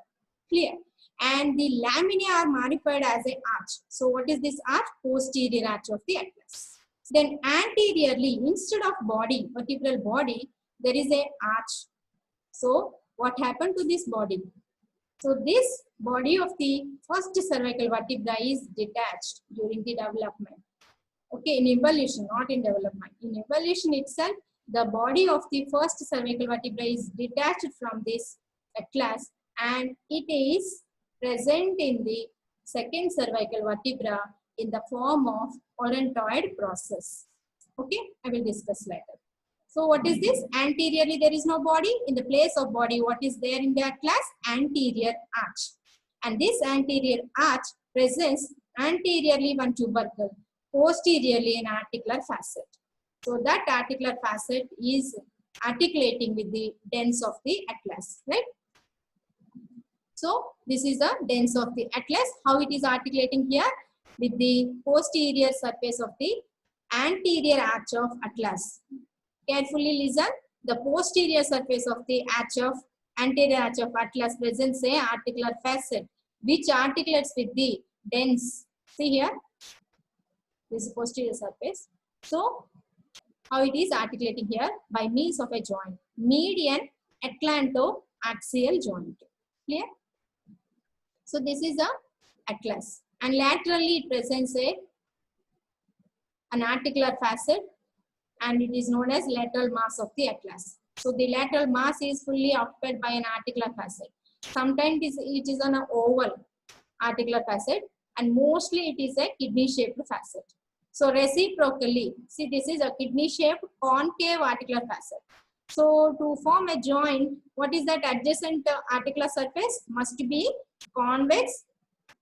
Clear? And the laminae are modified as an arch. So what is this arch? Posterior arch of the atlas. Then anteriorly, instead of body, vertebral body, there is a arch. So what happened to this body? So this body of the first cervical vertebra is detached during the development. Okay, in evolution, not in development. In evolution itself, the body of the first cervical vertebra is detached from this atlas and it is present in the second cervical vertebra in the form of odontoid process. Okay, I will discuss later. So what is this? Anteriorly, there is no body. In the place of body, what is there in the atlas? Anterior arch. And this anterior arch presents anteriorly one tubercle, posteriorly an articular facet. So that articular facet is articulating with the dens of the atlas, right? So this is the dens of the atlas. How it is articulating here? With the posterior surface of the anterior arch of atlas. Carefully listen. The posterior surface of the anterior arch of atlas presents a articular facet which articulates with the dens. See here, this is posterior surface. So how it is articulating here? By means of a joint, median atlanto-axial joint. Clear? So this is a atlas, and laterally it presents an articular facet, and it is known as lateral mass of the atlas. So the lateral mass is fully occupied by an articular facet. Sometimes it is an oval articular facet, and mostly it is a kidney-shaped facet. So reciprocally, see, this is a kidney-shaped concave articular facet. So to form a joint, what is that adjacent articular surface? Must be convex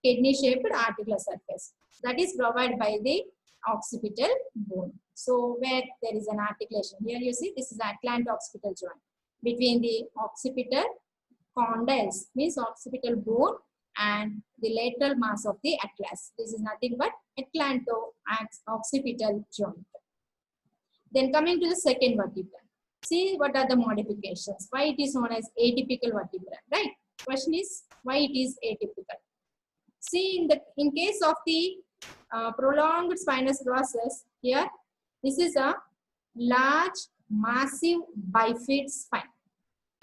kidney-shaped articular surface. That is provided by the occipital bone. So where there is an articulation, here you see this is atlanto-occipital joint between the occipital condyles, means occipital bone, and the lateral mass of the atlas. This is nothing but atlanto-occipital joint. Then coming to the second vertebra. See what are the modifications. Why it is known as atypical vertebra, right? Question is why it is atypical. See, in case of the prolonged spinous process, here this is a large massive bifid spine.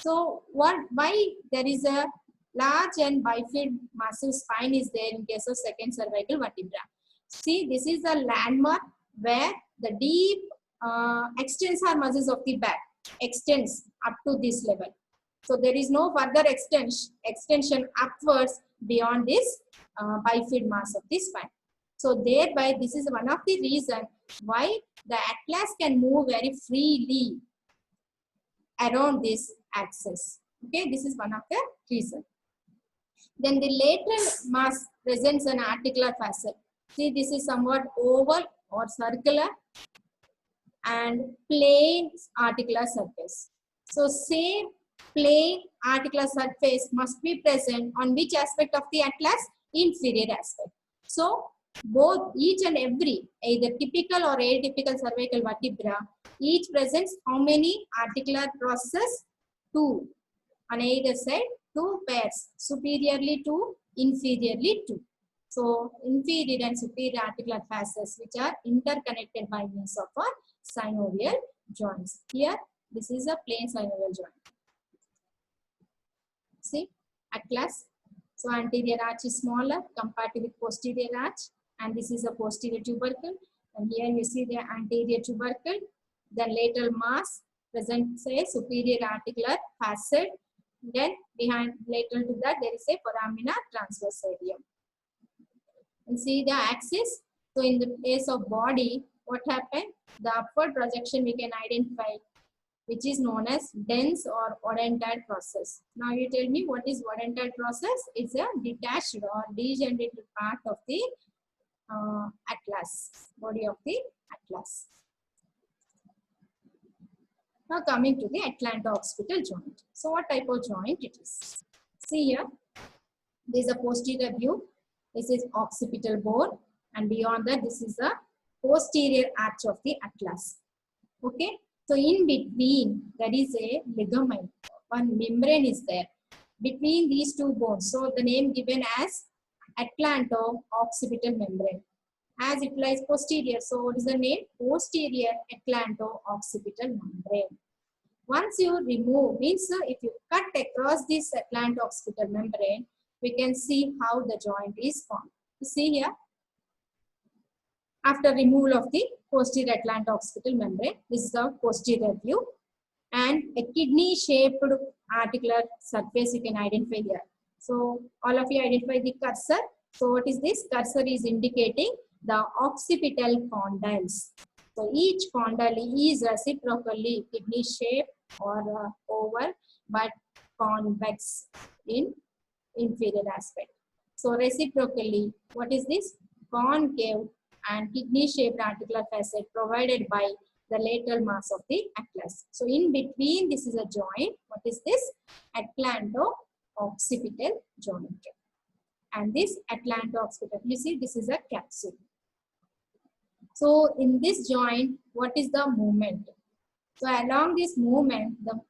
So why there is a large and bifid massive spine is there in case of second cervical vertebra? See, this is a landmark where the deep extensor muscles of the back extends up to this level. So there is no further extension upwards beyond this bifid mass of the spine. So thereby, this is one of the reasons why the atlas can move very freely around this axis. Okay, this is one of the reasons. Then the lateral mass presents an articular facet. See, this is somewhat oval or circular and plain articular surface. So same plain articular surface must be present on which aspect of the atlas? Inferior aspect. So both each and every either typical or atypical cervical vertebra each presents how many articular processes? 2 on either side, 2 pairs, superiorly 2, inferiorly 2. So inferior and superior articular facets which are interconnected by means of a synovial joints. Here this is a plain synovial joint. atlas. So anterior arch is smaller compared to the posterior arch, and this is a posterior tubercle. And here you see the anterior tubercle, then lateral mass presents a superior articular facet. Then behind lateral to that there is a foramina transversarium. And see the axis. So in the case of body, what happened? The upward projection we can identify, which is known as dense or odentide process. Now you tell me what is odentide process? It's a detached or degenerated part of the atlas, body of the atlas. Now coming to the atlanto-occipital joint. So what type of joint it is? See here, this is a posterior view. This is occipital bone, and beyond that this is a posterior arch of the atlas. Okay. So in between there is a ligament, one membrane is there between these two bones. So the name given as atlanto-occipital membrane. As it lies posterior, so what is the name? Posterior atlanto-occipital membrane. Once you remove, means if you cut across this atlanto-occipital membrane, we can see how the joint is formed. You see here, after removal of the posterior atlanto-occipital membrane, this is the posterior view, and a kidney-shaped articular surface you can identify here. So all of you identify the cursor. So what is this? Cursor is indicating the occipital condyles. So each condyle is reciprocally kidney-shaped or oval, but convex in inferior aspect. So reciprocally, what is this? Concave and kidney-shaped articular facet provided by the lateral mass of the atlas. So in between, this is a joint. What is this? Atlanto-occipital joint. And this atlanto-occipital, you see, this is a capsule. So in this joint, what is the movement? So along this movement, the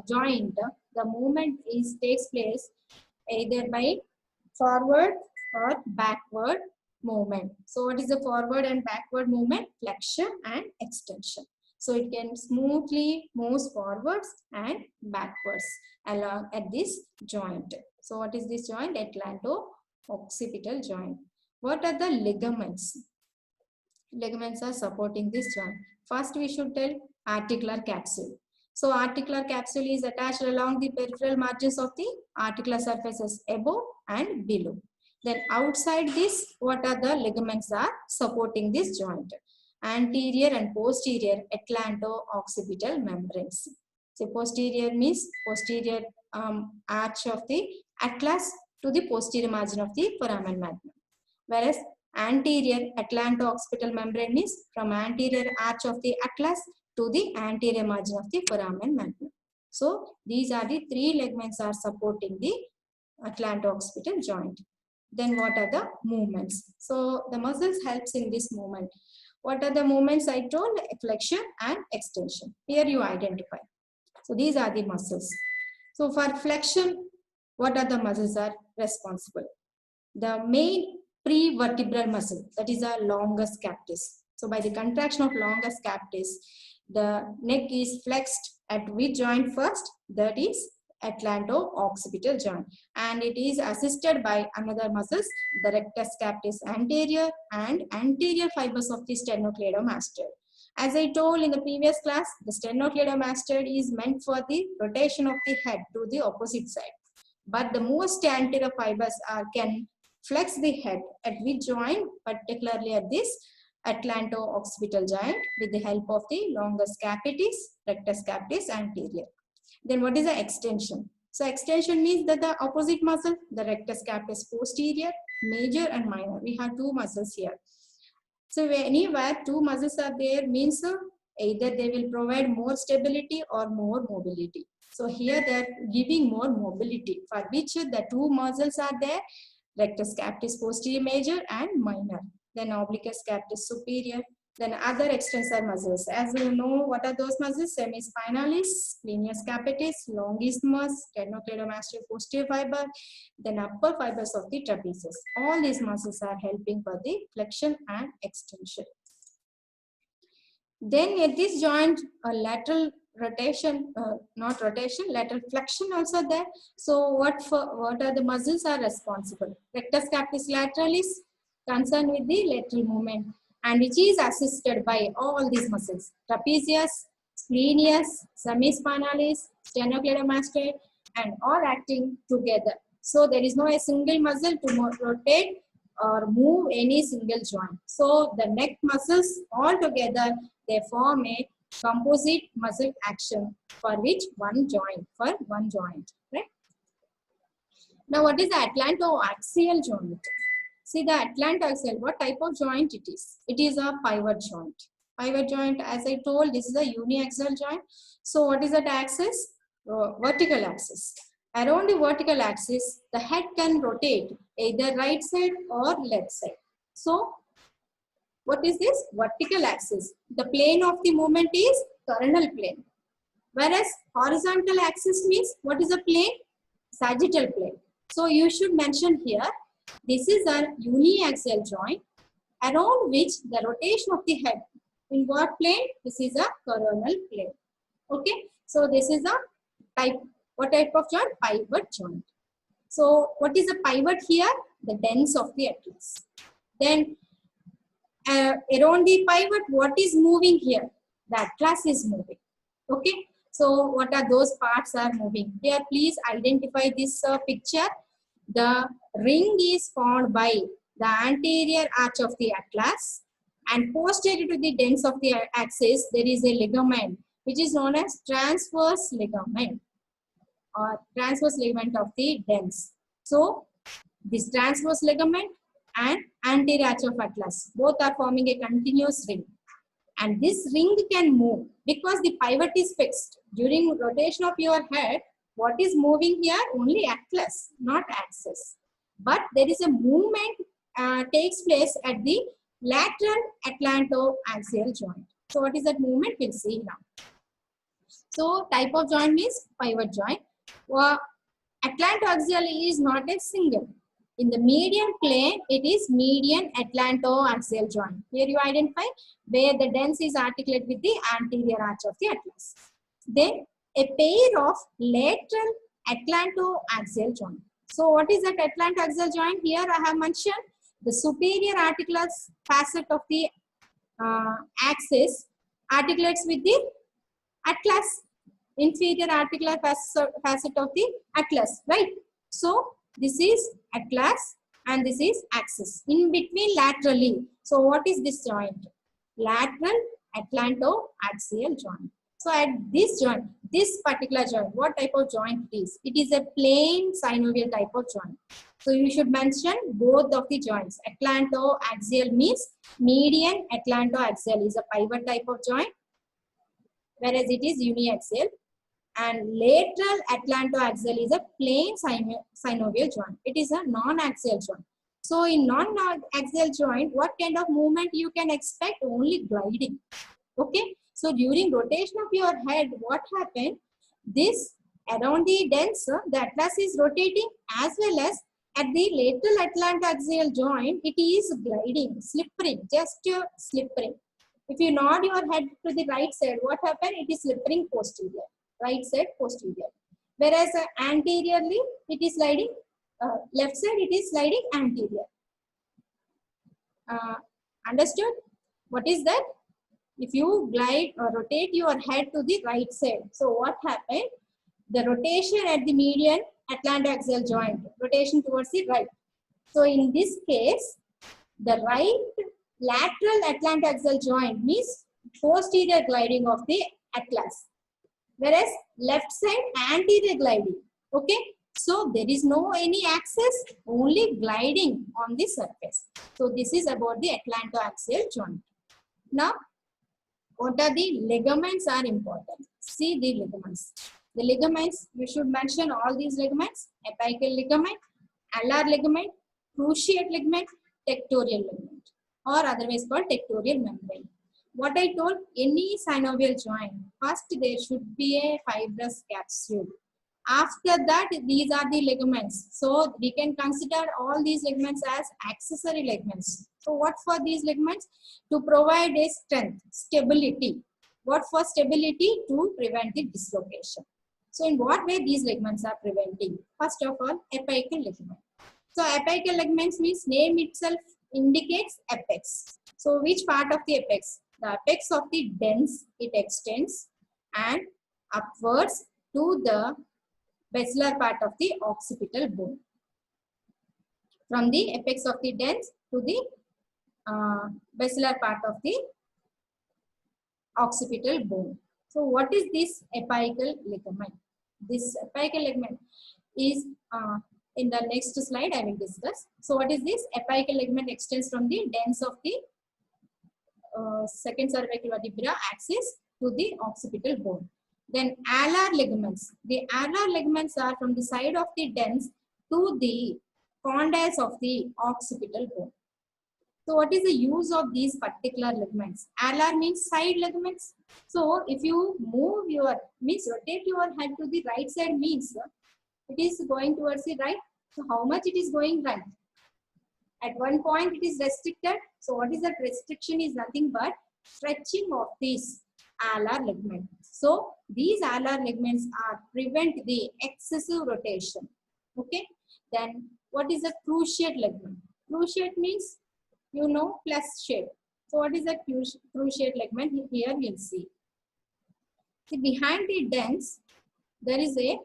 joint, the movement takes place either by forward or backward movement. So what is the forward and backward movement? Flexion and extension. So it can smoothly move forwards and backwards along at this joint. So what is this joint? Atlanto-occipital joint. What are the ligaments? Ligaments are supporting this joint. First we should tell articular capsule. So articular capsule is attached along the peripheral margins of the articular surfaces above and below. Then outside this, what are the ligaments are supporting this joint? Anterior and posterior atlanto-occipital membranes. So posterior means posterior arch of the atlas to the posterior margin of the foramen magnum. Whereas anterior atlanto-occipital membrane is from anterior arch of the atlas to the anterior margin of the foramen magnum. So these are the three ligaments are supporting the atlanto-occipital joint. Then what are the movements? So the muscles helps in this movement. What are the movements I told? Flexion and extension. Here you identify. So these are the muscles. So for flexion, what are the muscles are responsible? The main prevertebral muscle, that is our longus captis. So by the contraction of longus captis, the neck is flexed at which joint first? That is atlanto-occipital joint, and it is assisted by another muscles, the rectus captis anterior and anterior fibers of the sternocleidomastoid. As I told in the previous class, the sternocleidomastoid is meant for the rotation of the head to the opposite side, but the most anterior fibers can flex the head at which joint? Particularly at this atlanto-occipital joint with the help of the longus capitis, rectus capitis anterior. Then what is the extension? So extension means that the opposite muscle, the rectus capitis posterior, major and minor. We have two muscles here. So anywhere two muscles are there means either they will provide more stability or more mobility. So here they are giving more mobility, for which the two muscles are there, rectus capitis posterior major and minor. Then obliquus capitis superior. Then other extensor muscles. As you know, what are those muscles? Semispinalis, splenius capitis, longissimus, sternocleidomastoid posterior fiber, then upper fibers of the trapezius. All these muscles are helping for the flexion and extension. Then at this joint, a lateral rotation, not rotation, lateral flexion also there. So what are the muscles are responsible? Rectus capitis lateralis concerned with the lateral movement, and which is assisted by all these muscles: trapezius, splenius, semispinalis, sternocleidomastoid, and all acting together. So there is no a single muscle to rotate or move any single joint. So the neck muscles all together, they form a composite muscle action for one joint, right? Now what is the atlantoaxial joint? See the atlantoaxial, what type of joint it is? It is a pivot joint. Pivot joint, as I told, this is a uniaxial joint. So what is that axis? Vertical axis. Around the vertical axis, the head can rotate either right side or left side. So what is this? Vertical axis. The plane of the movement is coronal plane. Whereas horizontal axis means, what is the plane? Sagittal plane. So you should mention here, this is a uniaxial joint around which the rotation of the head. In what plane? This is a coronal plane. Okay. So this is a type. What type of joint? Pivot joint. So what is a pivot here? The dens of the atlas. Then around the pivot, what is moving here? The atlas is moving. Okay. So what are those parts are moving? Here, please identify this picture. The ring is formed by the anterior arch of the atlas, and posterior to the dens of the axis, there is a ligament which is known as transverse ligament or transverse ligament of the dens. So this transverse ligament and anterior arch of atlas, both are forming a continuous ring. And this ring can move because the pivot is fixed. During rotation of your head, what is moving here? Only atlas, not axis. But there is a movement takes place at the lateral atlantoaxial joint. So what is that movement? We'll see now. So type of joint is pivot joint. Atlantoaxial is not a single. In the median plane, it is median atlantoaxial joint. Here you identify where the dens is articulate with the anterior arch of the atlas. Then a pair of lateral atlantoaxial joint. So what is that atlantoaxial joint? Here I have mentioned the superior articular facet of the axis articulates with the atlas, inferior articular facet of the atlas, right? So this is atlas and this is axis. In between laterally. So what is this joint? Lateral atlantoaxial joint. So at this joint, this particular joint, what type of joint it is? It is a plain synovial type of joint. So you should mention both of the joints. Atlantoaxial means median atlantoaxial is a pivot type of joint, whereas it is uniaxial. And lateral atlantoaxial is a plain synovial joint. It is a non-axial joint. So in non-axial joint, what kind of movement you can expect? Only gliding. Okay. So during rotation of your head, what happened? This around the dens, the atlas is rotating, as well as at the lateral atlantoaxial joint, it is gliding, slipping, just slipping. If you nod your head to the right side, what happened? It is slipping posterior. Right side posterior, whereas anteriorly it is sliding, left side it is sliding anterior. Understood? What is that? If you glide or rotate your head to the right side, so what happened? The rotation at the median atlantoaxial joint, rotation towards the right. So in this case, the right lateral atlantoaxial joint means posterior gliding of the atlas, whereas left side anterior gliding. Okay, so there is no any axis, only gliding on the surface. So this is about the atlantoaxial joint. Now what are the ligaments are important? See the ligaments. The ligaments, you should mention all these ligaments: apical ligament, alar ligament, cruciate ligament, tectorial ligament, or otherwise called tectorial membrane. What I told, any synovial joint, first there should be a fibrous capsule. After that, these are the ligaments. So we can consider all these ligaments as accessory ligaments. So what for these ligaments? To provide a strength, stability. What for stability? To prevent the dislocation. So in what way these ligaments are preventing? First of all, apical ligament. So apical ligaments means name itself indicates apex. So which part of the apex? The apex of the dens, it extends and upwards to the basilar part of the occipital bone. From the apex of the dens to the basilar part of the occipital bone. So what is this apical ligament? This apical ligament is in the next slide I will discuss. So what is this? Apical ligament extends from the dens of the second cervical vertebra axis to the occipital bone. Then alar ligaments. The alar ligaments are from the side of the dens to the condyles of the occipital bone. So what is the use of these particular ligaments? Alar means side ligaments. So if you move your, means rotate your head to the right side means it is going towards the right. So how much it is going right? At one point it is restricted. So what is that restriction is nothing but stretching of these alar ligament. So these alar ligaments are prevent the excessive rotation. Okay. Then what is a cruciate ligament? Cruciate means, you know, plus shape. So what is a cruciate ligament? Here we'll see. See, behind the dens, there is a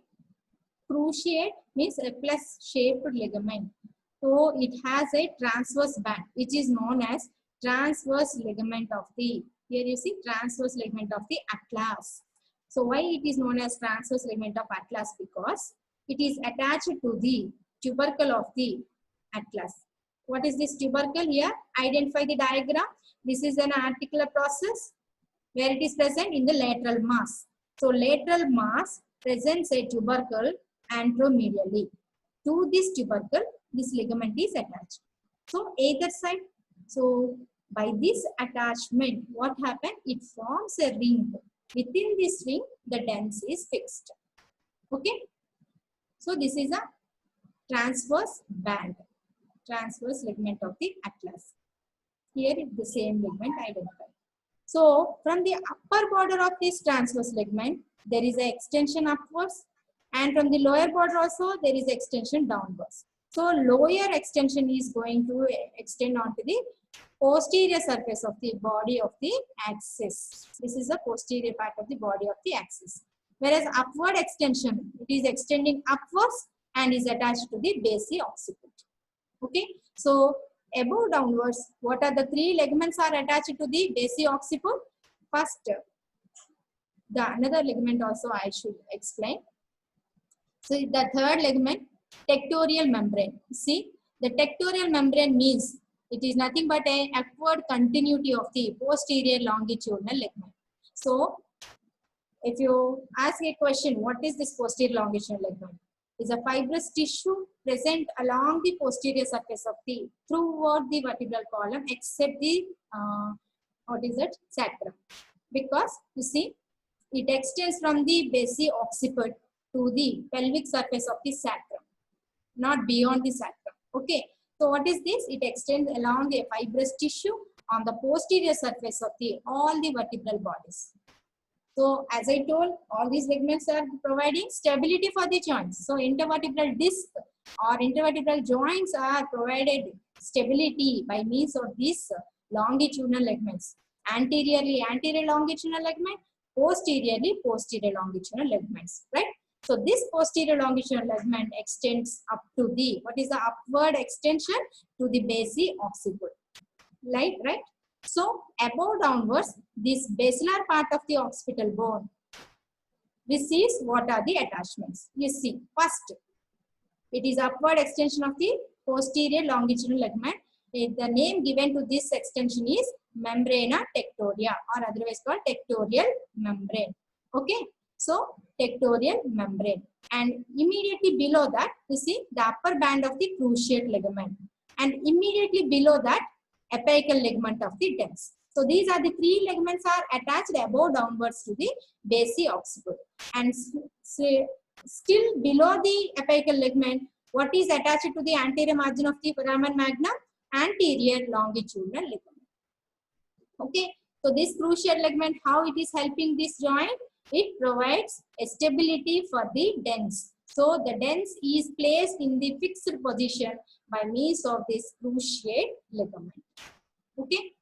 cruciate, means a plus shaped ligament. So it has a transverse band, which is known as transverse ligament of the, here you see transverse ligament of the atlas. So why it is known as transverse ligament of atlas? Because it is attached to the tubercle of the atlas. What is this tubercle here? Identify the diagram. This is an articular process where it is present in the lateral mass. So lateral mass presents a tubercle anteromedially. To this tubercle, this ligament is attached. So either side. So by this attachment, what happened? It forms a ring. Within this ring, the dens is fixed. Okay. So this is a transverse band. Transverse ligament of the atlas. Here is the same ligament identified. So from the upper border of this transverse ligament, there is an extension upwards, and from the lower border also there is extension downwards. So lower extension is going to extend onto the posterior surface of the body of the axis. This is the posterior part of the body of the axis. Whereas upward extension, it is extending upwards and is attached to the basi occiput. Okay, so above downwards, what are the three ligaments are attached to the basi occiput? First, the another ligament also I should explain. So the third ligament, tectorial membrane. See, the tectorial membrane means it is nothing but a upward continuity of the posterior longitudinal ligament. So if you ask a question, what is this posterior longitudinal ligament? Is a fibrous tissue present along the posterior surface of the throughout the vertebral column except the what is it, sacrum, because you see it extends from the basi occiput to the pelvic surface of the sacrum, not beyond the sacrum. Okay, so what is this? It extends along a fibrous tissue on the posterior surface of the all the vertebral bodies. So as I told, all these ligaments are providing stability for the joints. So intervertebral disc or intervertebral joints are provided stability by means of these longitudinal ligaments. Anteriorly, anterior longitudinal ligament, posteriorly, posterior longitudinal ligaments, right? So this posterior longitudinal ligament extends up to the, what is the upward extension to the basi occiput, right? So above downwards, this basilar part of the occipital bone, this is what are the attachments. You see, first, it is upward extension of the posterior longitudinal ligament. The name given to this extension is membrana tectoria, or otherwise called tectorial membrane. Okay, so tectorial membrane, and immediately below that, you see the upper band of the cruciate ligament, and immediately below that, apical ligament of the dens. So these are the three ligaments are attached above downwards to the basi occiput, and still below the apical ligament, what is attached to the anterior margin of the foramen magnum? Anterior longitudinal ligament. Okay, So this cruciate ligament, how it is helping this joint? It provides a stability for the dents. So the dents is placed in the fixed position by means of this cruciate ligament. Okay.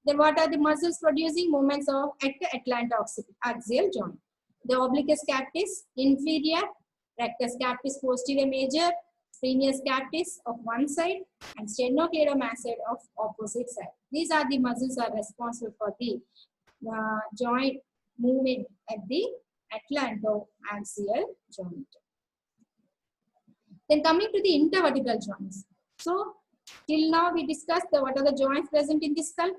Then what are the muscles producing movements of atlantoaxial joint? The obliquus capitis inferior, rectus capitis posterior major, sphenius capitis of one side, and sternocleidomastoid of opposite side. These are the muscles are responsible for the joint movement at the atlantoaxial joint. Then coming to the intervertebral joints. So till now we discussed what are the joints present in the skull.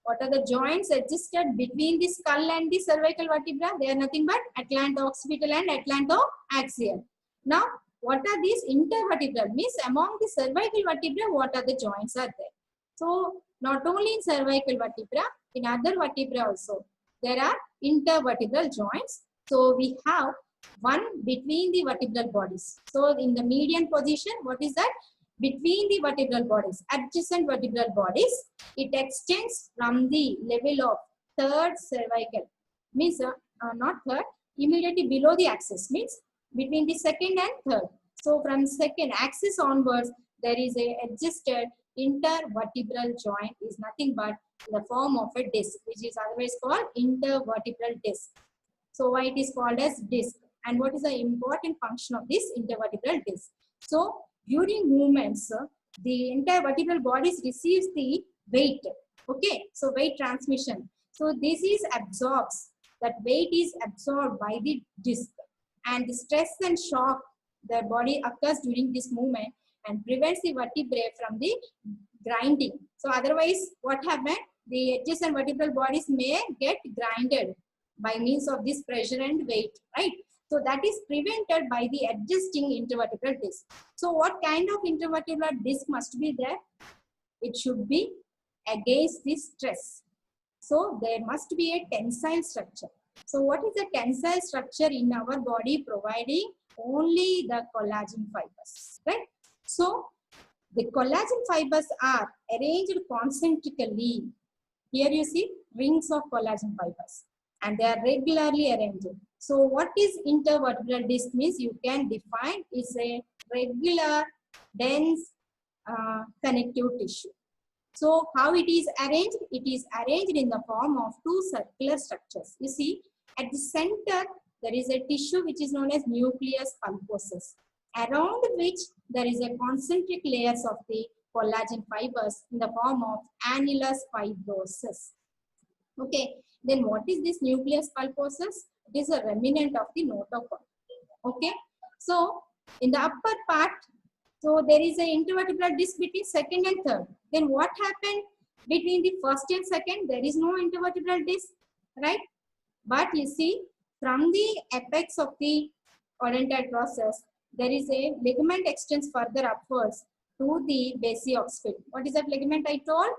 What are the joints adjusted between the skull and the cervical vertebra? They are nothing but atlanto-occipital and atlanto-axial. Now, what are these intervertebral? Means among the cervical vertebra, what are the joints are there? So, not only in cervical vertebra, in other vertebra also, there are intervertebral joints. So, we have one between the vertebral bodies. So, in the median position, what is that? Between the vertebral bodies, adjacent vertebral bodies, it extends from the level of third cervical, means not third, immediately below the axis, means between the second and third. So from second axis onwards, there is a adjusted intervertebral joint is nothing but the form of a disc, which is otherwise called intervertebral disc. So why it is called as disc? And what is the important function of this intervertebral disc? So during movements, the entire vertebral bodies receives the weight. Okay, so weight transmission. So this is absorbs. That weight is absorbed by the disc, and the stress and shock the body occurs during this movement and prevents the vertebrae from the grinding. So otherwise, what happened? The adjacent vertebral bodies may get grinded by means of this pressure and weight, right? So that is prevented by the adjusting intervertebral disc. So what kind of intervertebral disc must be there? It should be against this stress. So there must be a tensile structure. So what is the tensile structure in our body providing? Only the collagen fibers, right? So the collagen fibers are arranged concentrically. Here you see rings of collagen fibers, and they are regularly arranged. So what is intervertebral disc means? You can define is a regular, dense connective tissue. So how it is arranged? It is arranged in the form of two circular structures. You see, at the center, there is a tissue which is known as nucleus pulposus, around which there is a concentric layers of the collagen fibers in the form of annulus fibrosus. Okay, then what is this nucleus pulposus? It is a remnant of the notochord. Okay, so in the upper part, so there is an intervertebral disc between second and third. Then what happened between the first and second? There is no intervertebral disc, right? But you see, from the apex of the odontoid process, there is a ligament extends further upwards to the basioccipital. What is that ligament I told?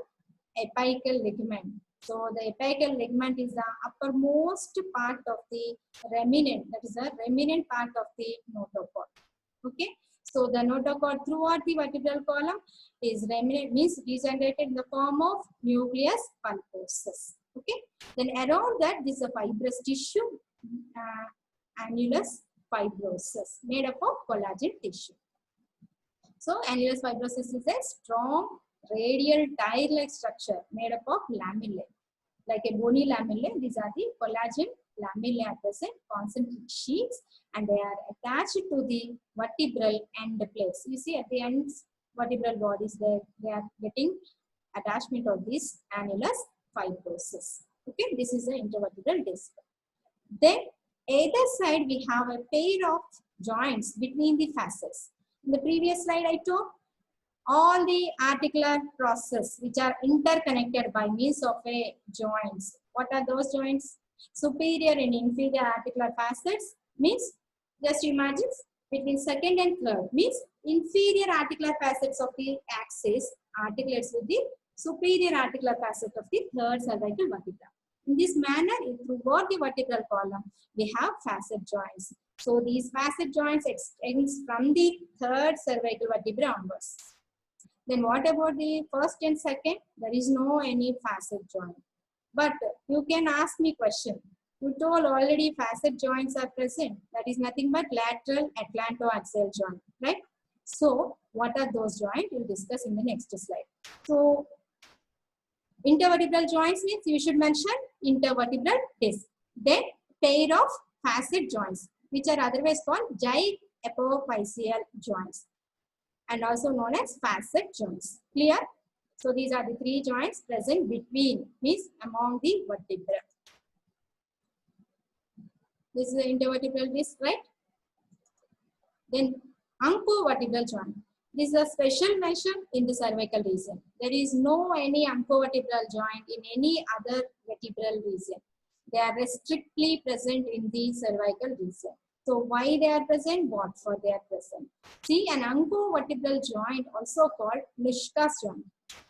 Apical ligament. So the apical ligament is the uppermost part of the remnant. That is the remnant part of the notochord. Okay. So the notochord throughout the vertebral column is remnant, means regenerated in the form of nucleus pulposus. Okay. Then around that, this is a fibrous tissue, annulus fibrosus, made up of collagen tissue. So annulus fibrosus is a strong radial tire-like structure made up of lamellae, like a bony lamellae. These are the collagen lamellae at present, concentric sheets, and they are attached to the vertebral end plates. You see at the ends, vertebral bodies, they are getting attachment of this annulus fibrosus. Okay, this is the intervertebral disc. Then either side we have a pair of joints between the facets. In the previous slide I told all the articular processes which are interconnected by means of a joints. What are those joints? Superior and inferior articular facets means, just imagine, between second and third means inferior articular facets of the axis articulates with the superior articular facet of the third cervical vertebra. In this manner, throughout the vertebral column, we have facet joints. So these facet joints extend from the third cervical vertebra onwards. Then what about the first and second? There is no any facet joint. But you can ask me question. You told already facet joints are present. That is nothing but lateral atlantoaxial joint, right? So what are those joints? We'll discuss in the next slide. So intervertebral joints means you should mention intervertebral disc. Then pair of facet joints, which are otherwise called gyepophyseal joints, and also known as facet joints. Clear? So these are the three joints present between, means among the vertebrae. This is the intervertebral disc, right? Then ancovertebral joint. This is a special mention in the cervical region. There is no any ancovertebral joint in any other vertebral region. They are strictly present in the cervical region. So why they are present? What for they are present? See, an ancovertebral joint, also called Luschka's joint.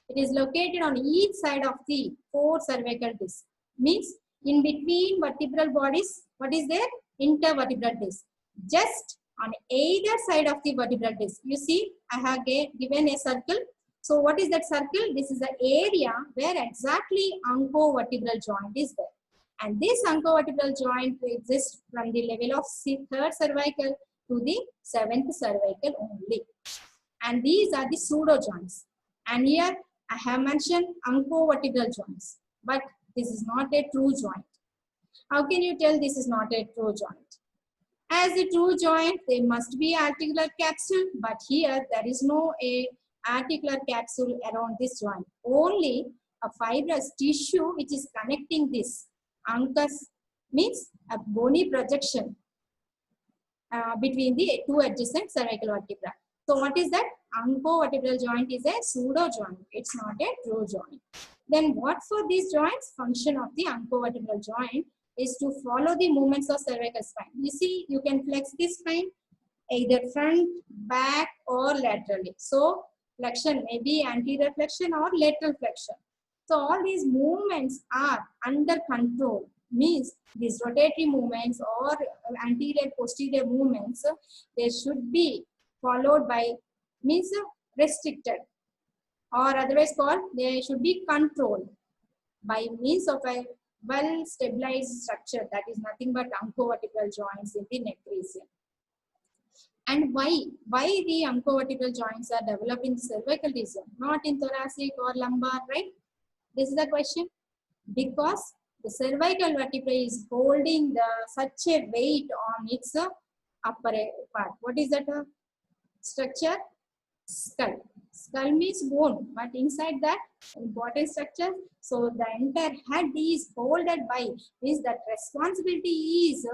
It is located on each side of the four cervical discs. Means in between vertebral bodies, what is there? Intervertebral disc. Just on either side of the vertebral disc. You see, I have given a circle. So what is that circle? This is the area where exactly ancovertebral joint is there. And this ancovertebral joint exists from the level of third cervical to the seventh cervical only. And these are the pseudo joints. And here I have mentioned ancovertebral joints, but this is not a true joint. How can you tell this is not a true joint? As a true joint, there must be articular capsule, but here there is no articular capsule around this joint. Only a fibrous tissue which is connecting this uncus, means a bony projection between the two adjacent cervical vertebrae. So what is that? Ancovertebral joint is a pseudo joint. It's not a true joint. Then what for these joints? Function of the ancovertebral joint is to follow the movements of cervical spine. You see, you can flex this spine either front, back, or laterally. So flexion may be anterior flexion or lateral flexion. So all these movements are under control. Means these rotatory movements or anterior posterior movements, they should be followed by, means restricted, or otherwise called, they should be controlled by means of a well stabilized structure, that is nothing but ancovertebral joints in the neck region. And why the ancovertebral joints are developed in the cervical region, not in thoracic or lumbar, right? This is the question. Because the cervical vertebrae is holding such a weight on its upper part. What is that structure? Skull. Skull means bone, but inside that important structure. So the entire head is holded by, means that responsibility is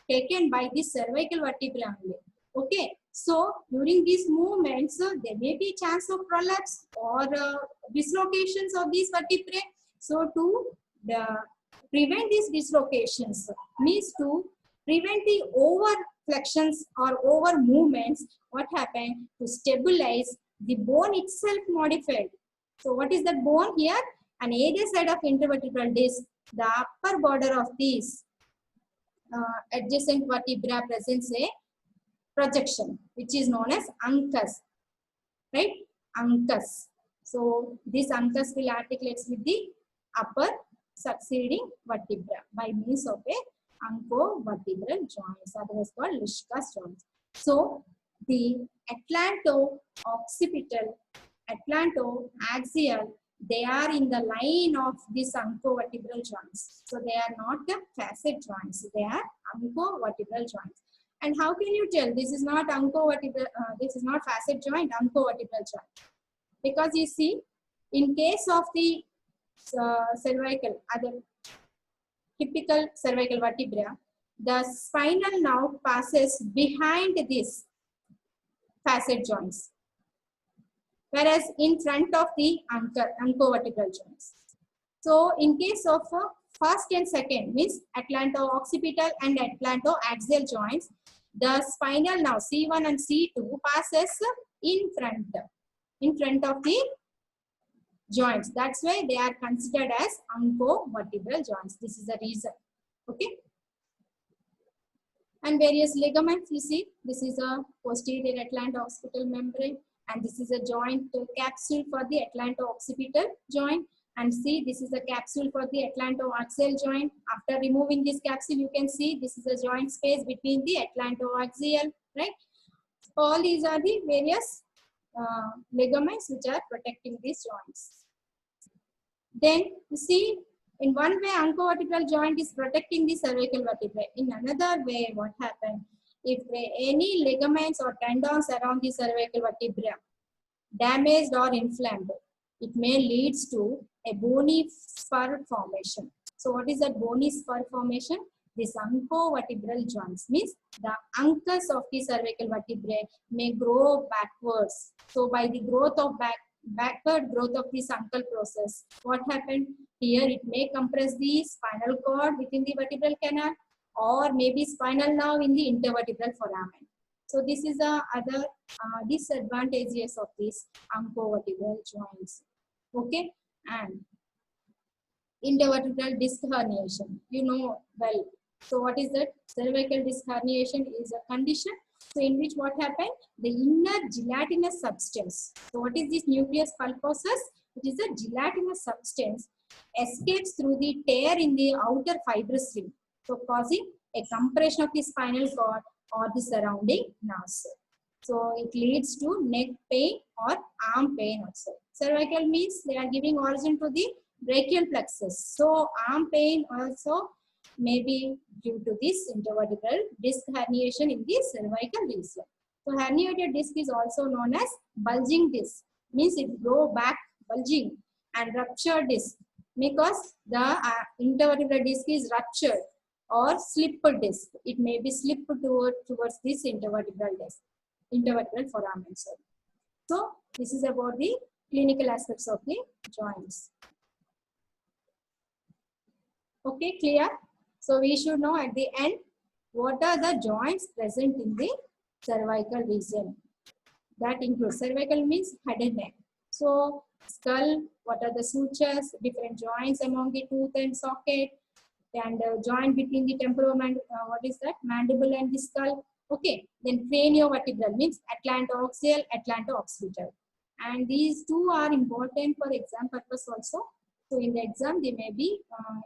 taken by the cervical vertebrae only. Okay. So during these movements, there may be chance of prolapse or dislocations of these vertebrae. So to prevent these dislocations, means to prevent the over flexions or over movements, what happened? To stabilize, the bone itself modified. So what is that bone here? On either side of intervertebral disc, the upper border of these adjacent vertebra presents a projection, which is known as uncus, right? Uncus. So this uncus will articulate with the upper succeeding vertebra by means of a ancovertebral joints, otherwise called Luschka's joints. So the atlanto-occipital, atlanto-axial, they are in the line of these ancovertebral joints. So they are not the facet joints, they are ancovertebral joints. And how can you tell this is not ancovertebral, this is not facet joint, ancovertebral joint? Because you see, in case of the cervical, other typical cervical vertebra, the spinal nerve passes behind this facet joints, whereas in front of the ancovertebral joints. So in case of first and second, means atlanto-occipital and atlanto-axial joints, the spinal nerve C1 and C2 passes in front of the joints. That's why they are considered as ancovertebral joints. This is the reason. Okay. And various ligaments, you see, this is a posterior atlanto-occipital membrane. And this is a joint capsule for the atlanto-occipital joint. And see, this is a capsule for the atlanto-axial joint. After removing this capsule, you can see this is a joint space between the atlanto-axial, right? All these are the various ligaments which are protecting these joints. Then you see, in one way, ancovertebral joint is protecting the cervical vertebrae. In another way, what happened? If any ligaments or tendons around the cervical vertebra damaged or inflamed, it may lead to a bony spur formation. So what is that bony spur formation? This ancovertebral joints means the uncus of the cervical vertebrae may grow backwards. So by the growth of backward growth of this uncal process, what happened? Here it may compress the spinal cord within the vertebral canal, or maybe spinal nerve in the intervertebral foramen. So this is the other disadvantages of these ancovertebral joints. Okay, and intervertebral disc herniation, you know well. So what is that? Cervical disc herniation is a condition, so in which what happened? The inner gelatinous substance. So what is this nucleus pulposus? It is a gelatinous substance escapes through the tear in the outer fibrous ring, so causing a compression of the spinal cord or the surrounding nerves. So it leads to neck pain or arm pain also. Cervical means they are giving origin to the brachial plexus. So arm pain also may be due to this intervertebral disc herniation in the cervical region. So herniated disc is also known as bulging disc, means it grow back bulging, and ruptured disc because the intervertebral disc is ruptured, or slipped disc. It may be slipped towards this intervertebral disc, intervertebral foramen. So this is about the clinical aspects of the joints. Okay, clear? So we should know at the end what are the joints present in the cervical region. That includes cervical means head and neck. So skull, what are the sutures, different joints among the tooth and socket, and joint between the what is that? Mandible and the skull. Okay, then craniovertebral means atlanto-axial, atlanto-occipital. And these two are important for exam purpose also. So in the exam, they may be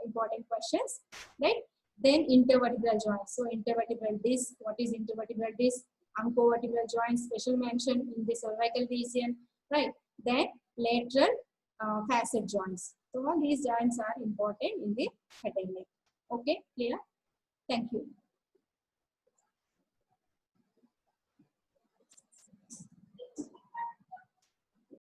important questions, right? Then intervertebral joints. So intervertebral disc, what is intervertebral disc? Ancovertebral joint, special mention in the cervical region, right? Then lateral facet joints. So all these joints are important in the head and neck. Okay, clear? Thank you.